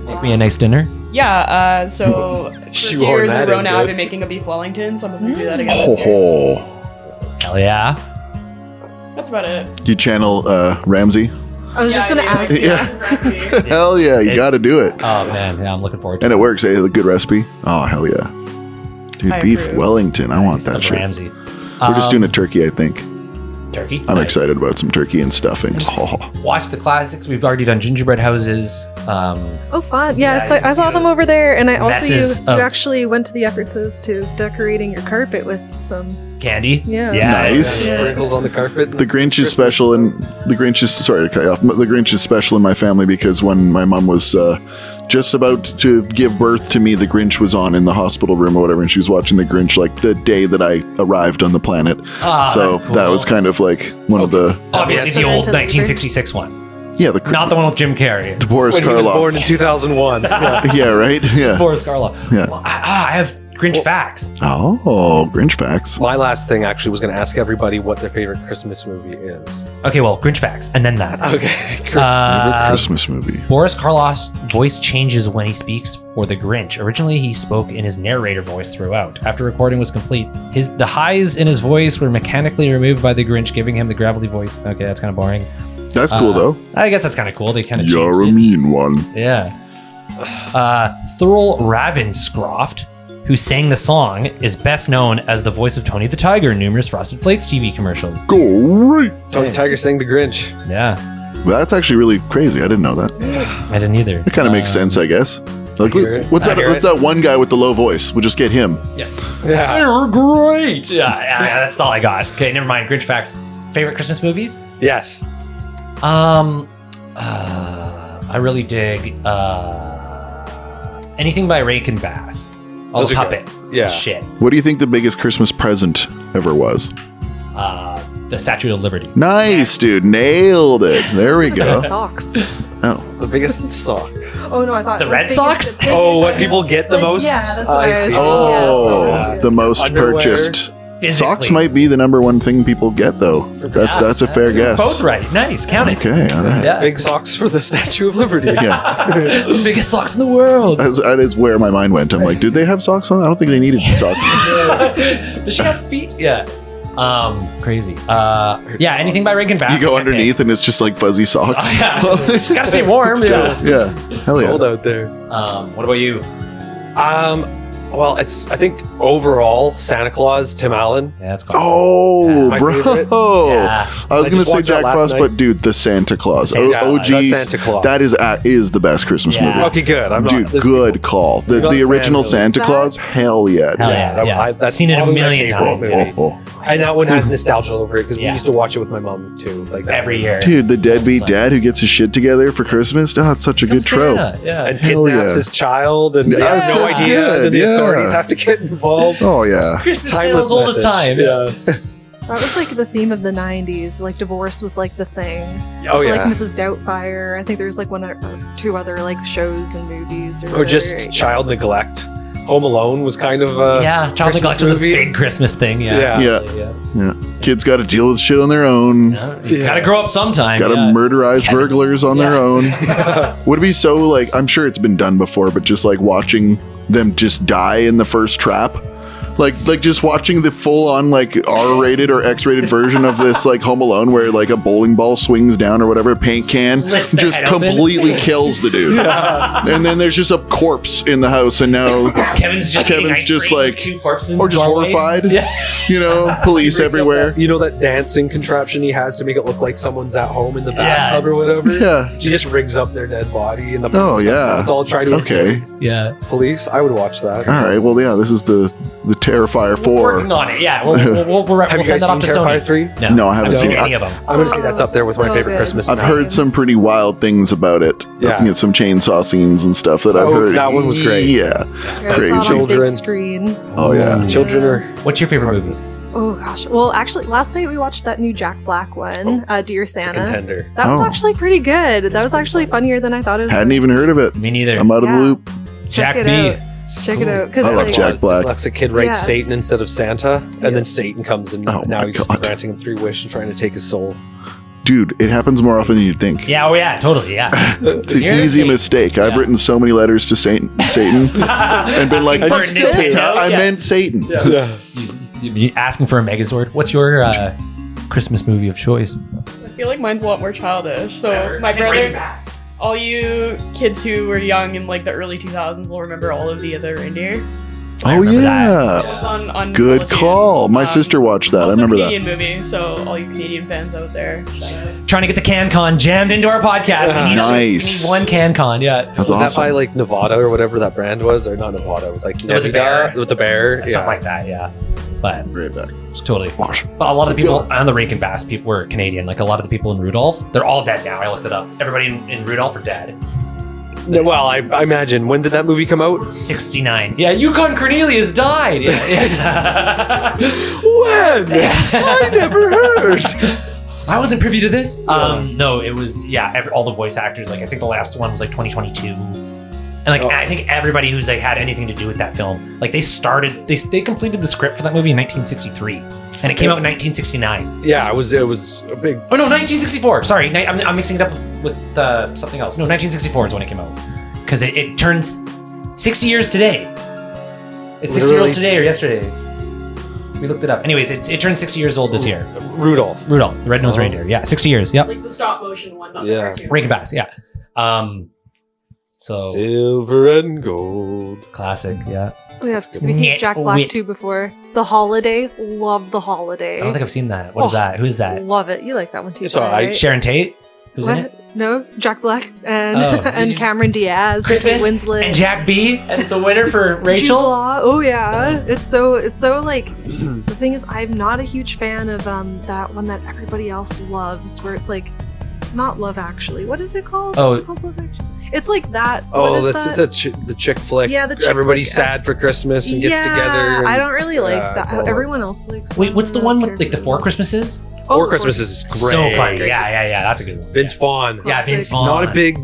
Make me a nice dinner. yeah. So for a few Shoehorn years in that a row in now, I've good. been making a beef Wellington, so I'm gonna do that again Ho this year. ho. Hell yeah. That's about it. You channel Ramsey. I was just gonna I ask. do, like, Yeah. this recipe. Hell yeah, you It's- got to do it. Oh man, yeah, I'm looking forward to And it works. Eh? The good recipe. Oh hell yeah, dude. I Beef approve. Wellington. I want Nice, that shit. Ramsey. We're just doing a turkey. I think. turkey. I'm Nice. excited about some turkey and stuffing. Oh. Watch the classics. We've already done gingerbread houses. Oh, fun! Yeah, Yeah, so you can I saw see them those over there, and I also you messes of- actually went to the efforts to decorating your carpet with some. Candy. Yeah. Nice. Yeah. sprinkles on the carpet. The Grinch is special, and the Grinch is sorry to cut you off. The Grinch is special in my family because when my mom was just about to give birth to me, the Grinch was on in the hospital room or whatever, and she was watching the Grinch like the day that I arrived on the planet. Ah, So that's cool. that was kind of like one of the obviously That's the what old I did. 1966 one, yeah the not the one with Jim Carrey. Boris when he was Karloff. born in 2001. Yeah. Yeah, right. Yeah. Boris Karloff. Yeah. Well, I have Grinch facts. Oh, Grinch facts. My last thing actually was going to ask everybody what their favorite Christmas movie is. Okay, well, Grinch facts, and then that. Okay. Favorite Christmas movie. Boris Karloff's voice changes when he speaks for the Grinch. Originally, he spoke in his narrator voice throughout. After recording was complete, the highs in his voice were mechanically removed by the giving him the gravelly voice. Okay, that's kind of boring. That's cool though. I guess that's kind of cool. They kind of You're a changed it. mean one. Yeah. Thurl Ravenscroft, who sang the song, is best known as the voice of Tony the Tiger in numerous Frosted Flakes TV commercials. Great. Tony Tiger sang The Grinch. Yeah, That's actually really crazy. I didn't know that. I didn't either. It kind of makes sense, I guess. Like, hear it. what's I that? hear What's it. that one guy with the low voice? We'll just get him. Yeah. They're great. Yeah, that's all I got. Okay, never mind. Grinch facts. Favorite Christmas movies? Yes. I really dig anything by Rake and Bass. All Those the are puppet. good. Yeah. Shit. What do you think the biggest Christmas present ever was? The Statue of Liberty. Nice, dude. Nailed it. There we What is go. that, socks. Oh, The biggest sock. Oh no, I thought The like, Red biggest- Sox? biggest- Oh, what people get the like, most? Yeah, that's what I I was see. thinking. oh, Yeah, so- the most Underwear. purchased. Physically. Socks might be the number one thing people get, though. That's a fair guess. Both right. Nice. Count it. Okay, all right. Yeah. Big socks for the Statue of Liberty. Yeah, The biggest socks in the world. that is where my mind went. I'm like, did they have socks on? I don't think they needed socks. Does she have feet? Yeah. Crazy. Yeah, anything by Rake and Bass. You go underneath and it's just like fuzzy socks. Just gotta stay warm. Yeah. Yeah, hell yeah. Cold out there. What about you? Well, it's I think overall Santa Claus, Tim Allen. Yeah, that's classic. Oh, That's my bro. favorite. Yeah. I was I going to just say watched that Jack last Frost, night. but dude, the Santa Claus. Santa Claus. OG. The Santa Claus. That is the best Christmas Yeah. movie. Okay, good. I'm Dude, not. this good people- call. You're not The a fan, original really. Santa That- Claus, hell yeah. Hell Yeah, yeah. that's Seen it a probably my million favorite times. movie. And that one has nostalgia over it because Yeah. we used to watch it with my mom too. Like that Every was- year. Dude, the deadbeat dad who gets his shit together for Christmas. Oh, it's such a good trope. Yeah. And Hell kidnaps yeah. his child, and they Yeah, have no sounds idea. good, And then the yeah. authorities have to get involved. Oh, yeah. Christmas Timeless tales all the message. time. Yeah. That was like the theme of the 90s. Like divorce was like the thing. Oh So, yeah. Like Mrs. Doubtfire. I think there's like one or two other like shows and movies. Or just child neglect. Home Alone was kind of Yeah, child Christmas neglect is a movie. big Christmas thing. Yeah. Yeah. Kids got to deal with shit on their own. You Yeah. gotta grow up sometime. Got to yeah. murderize Kevin- burglars on their Yeah. own. Would it be so like, I'm sure it's been done before, but just like watching them just die in the first trap? Like just watching the full on like R-rated or X-rated version of this like Home Alone where like a bowling ball swings down or whatever, a paint can Slits the just head open. completely kills the dude. And then there's just a corpse in the house and now, Kevin's just eating Kevin's ice just cream like- with two corpses in or the just doorway. horrified. Yeah. you know, police Brings up everywhere. that- you know that dancing contraption he has to make it look like someone's at home in the Yeah. bathtub or whatever? Yeah. He just rigs up their dead body in the Oh, yeah. It's all trying to Okay. Yeah. police. I would watch that. All right. Well, yeah, this is the Terrifier We're 4. working on it. Yeah, we'll Have you send guys that off seen to Terrifier Sony. 3? No, I haven't I've seen seen it. any of them. I'm gonna say that's up there with my So favorite good. Christmas. I've movie. heard some pretty wild things about it. Yeah. Looking at some chainsaw scenes and stuff that I've Oh, heard. that one was great. Yeah. I saw it on Crazy. big Children. screen. Oh, yeah. Children are. What's your favorite movie? Oh gosh. Well, actually, last night we watched that new Jack Black one, Dear It's a Santa. contender. That was Oh. actually pretty good. That was actually funnier than I thought it was. Hadn't even heard of it. Me neither. I'm out of Yeah. the loop. Jack it B. out. Check it out. Because I love like, Jack Black. Dyslexic kid writes Yeah. Satan instead of Santa, and then Satan comes and Oh now my he's God. granting him 3 wishes and trying to take his soul. Dude, it happens more often than you'd think. Yeah, oh yeah, totally, yeah. It's an You're easy Satan. mistake. I've Yeah. written so many letters to Satan and been like, Asking for "Fuck a Santa, Nintendo? I Yeah. meant Satan. Yeah. You be asking for a Megazord. What's your Christmas movie of choice? I feel like mine's a lot more childish. So my Is it Raven brother, Bass? all you kids who were young in like the early 2000s will remember all of the other reindeer. I Oh, remember that. yeah. It was on Good Nickelodeon. call. My sister watched that. I Also remember that. Canadian movie, so all you Canadian fans out there. shout out. Trying to get the CanCon jammed into our podcast. We need, Nice. we need one CanCon, yeah. That's Was that by awesome. like Nevada or whatever that brand was? Or not Nevada, it was like With the Nevada bear. with the bear. Something like that, yeah. But Right back. it's totally. Wash. But a lot of the people on the Rankin Bass people were Canadian. Like a lot of the people in Rudolph, they're all dead now. I looked it up. Everybody in Rudolph are dead. No, well, I imagine. When did that movie come out? 69. Yeah, Yukon Cornelius died. Yeah, yeah. When? I never heard. I wasn't privy to this. No, it was all the voice actors. Like I think the last one was like 2022, and like I think everybody who's like had anything to do with that film, like they completed the script for that movie in 1963, and it came out in 1969. Yeah, it was a big. Oh no, 1964. Sorry, I'm mixing it up with something else. No, 1964 is when it came out, because it turns 60 years today. It's 60 years old today or yesterday. We looked it up. Anyways, it turned 60 years old this year. Rudolph. Rudolph, the red-nosed Oh. reindeer. Yeah, 60 years. Yep. Like the stop motion one, not Yeah. the cartoon. Rankin Bass. Yeah. So Silver and gold. classic. Yeah. Oh, yeah, speaking of Jack Black Nitwit. too before. The Holiday. Love The Holiday. I don't think I've seen that. What is Oh, that? Who is that? Love it. You like that one too. It's Chad, alright. right? Sharon Tate. Who's in it? What? No, Jack Black and Oh. and Cameron Diaz, Christmas Kate Winslet, and Jack B. And it's a winner for Jude Rachel. Law. Oh yeah, it's so like the thing is I'm not a huge fan of that one that everybody else loves where it's like not Love Actually. What is it called? Oh. Is it called Love Actually? It's like that. Oh, what is that's that? it's the chick flick. Yeah, the chick Everybody's flick. sad for Christmas and gets Yeah, together. And, I don't really like Yeah, it's all that. about- Everyone else likes. Wait, what's the that one with like the character. 4 Christmases? Four Christmases is great. So funny. Yeah. That's a good one. Vince Vaughn. Yeah, Vince Classic. Vaughn. Not a big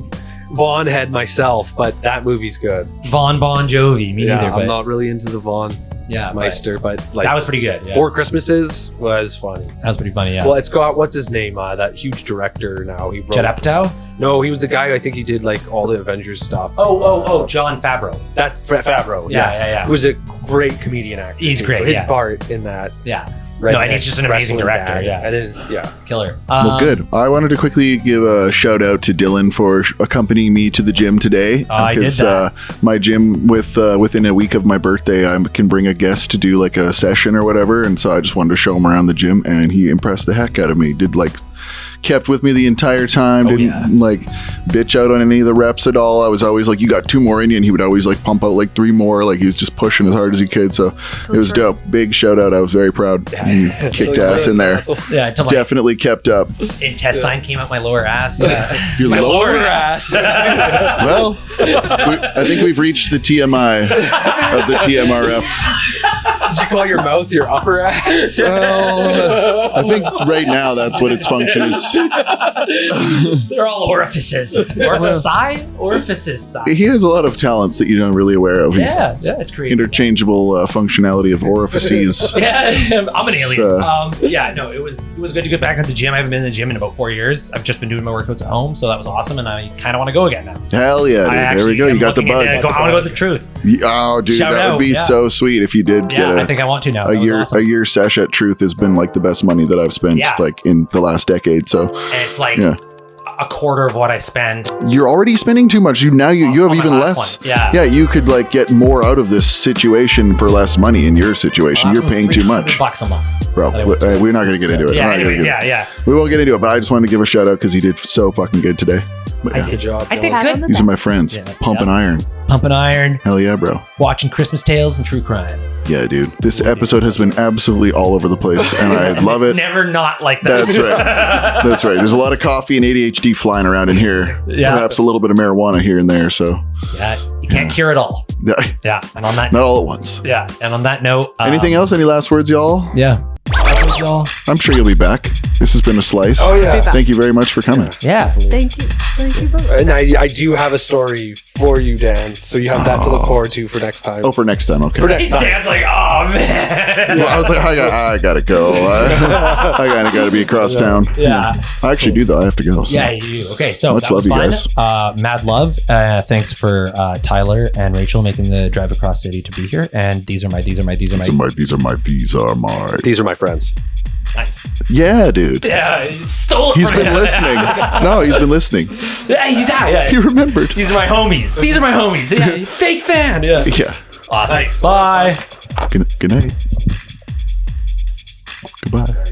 Vaughn head myself, but that movie's good. Vaughn Bon Jovi. Me yeah, neither. But I'm not really into the Vaughn yeah, but Meister, but like that was pretty good. Yeah. Four Christmases was funny. That was pretty funny. Yeah. Well, it's got what's his name? That huge director now. He wrote. Judd Apatow. No, he was the guy. I think he did like all the Avengers stuff. Oh, John Favreau. That Favreau. Yeah, yes. yeah. Who's a great comedian actor. He's too. great, So his yeah. part in that. Yeah. Redneck No, and he's just an amazing wrestling director, dad. yeah. And it is, yeah. Killer. Well, good. I wanted to quickly give a shout out to Dylan for accompanying me to the gym today. I did that. My gym, within a week of my birthday, I can bring a guest to do like a session or whatever, and so I just wanted to show him around the gym, and he impressed the heck out of me. Kept with me the entire time. Oh, Didn't yeah. like bitch out on any of the reps at all. I was always like, "You got 2 more in you," and he would always like pump out like 3 more. Like he was just pushing as hard as he could. So it was dope. Big shout out. I was very proud. He kicked ass in there. Yeah, until my Definitely kept up. intestine came out my lower ass. Yeah. Your My lower lower ass. Well, I think we've reached the TMI of the TMRF. Did you call your mouth your upper ass? Well, I think right now that's what its function is. They're all orifices. Orifices. He has a lot of talents that you're not really aware of. Yeah, it's crazy. Interchangeable functionality of orifices. Yeah, I'm an alien. So- Yeah, no, it was good to get back at the gym. I haven't been in the gym in about 4 years. I've just been doing my workouts at home, so that was awesome, and I kind of want to go again now. Hell yeah, dude. There we go. You got the bug. I want to go with the truth. Oh, dude, Shout that would out, be yeah. so sweet if you did Yeah, get I think I want to now. a That was year awesome. a year sesh at Truth has been like the best money that I've spent Yeah. like in the last decade. So And it's like Yeah. a quarter of what I spend. you're already spending too much. You have on my even last less. one. Yeah. Yeah, you could like get more out of this situation for less money in your situation. Last You're one was paying too much, $300 a month. bro. that I went to. We're not going to get into it. Yeah, We're not gonna anyways, get into it. yeah. We won't get into it, but I just wanted to give a shout out because he did so fucking good today. But I yeah, did. Good job. I did Pat on good. the these are back. my friends. Yeah. Pumping iron. Pumping iron, Hell yeah, bro. watching Christmas tales and true crime. Yeah, dude. This episode has been absolutely all over the place, and I love it. Never not like that. That's right. That's right. There's a lot of coffee and ADHD flying around in here. Yeah. Perhaps a little bit of marijuana here and there. So, Yeah, you can't cure it all. yeah, Yeah, and on that, not all at once. yeah, and on that note, Anything else? Any last words, y'all? Yeah. Y'all. I'm sure you'll be back. This has been a slice. Oh yeah. Be back. Thank you very much for coming. Yeah. Thank you. Thank you both. And I do have a story for you, Dan. So you have that to look forward to for next time. Oh, for next time. Okay. For next time. Dan's like, oh man. Well, I was like, I gotta go. I kind of gotta be across town. Yeah. I actually do though. I have to go. So. Yeah, you do. Okay, so Much that was love, you fun. guys. Mad love. Thanks for Tyler and Rachel making the drive across city to be here. And these are my. These are my. These are my friends. Nice. Yeah, dude. Yeah, he stole it He's from been me. listening. No, he's been listening. Yeah, he's out. Yeah. He remembered. These are my homies. These are my homies. Yeah, fake fan. Yeah. Yeah. Awesome. Bye. Good night. Goodbye.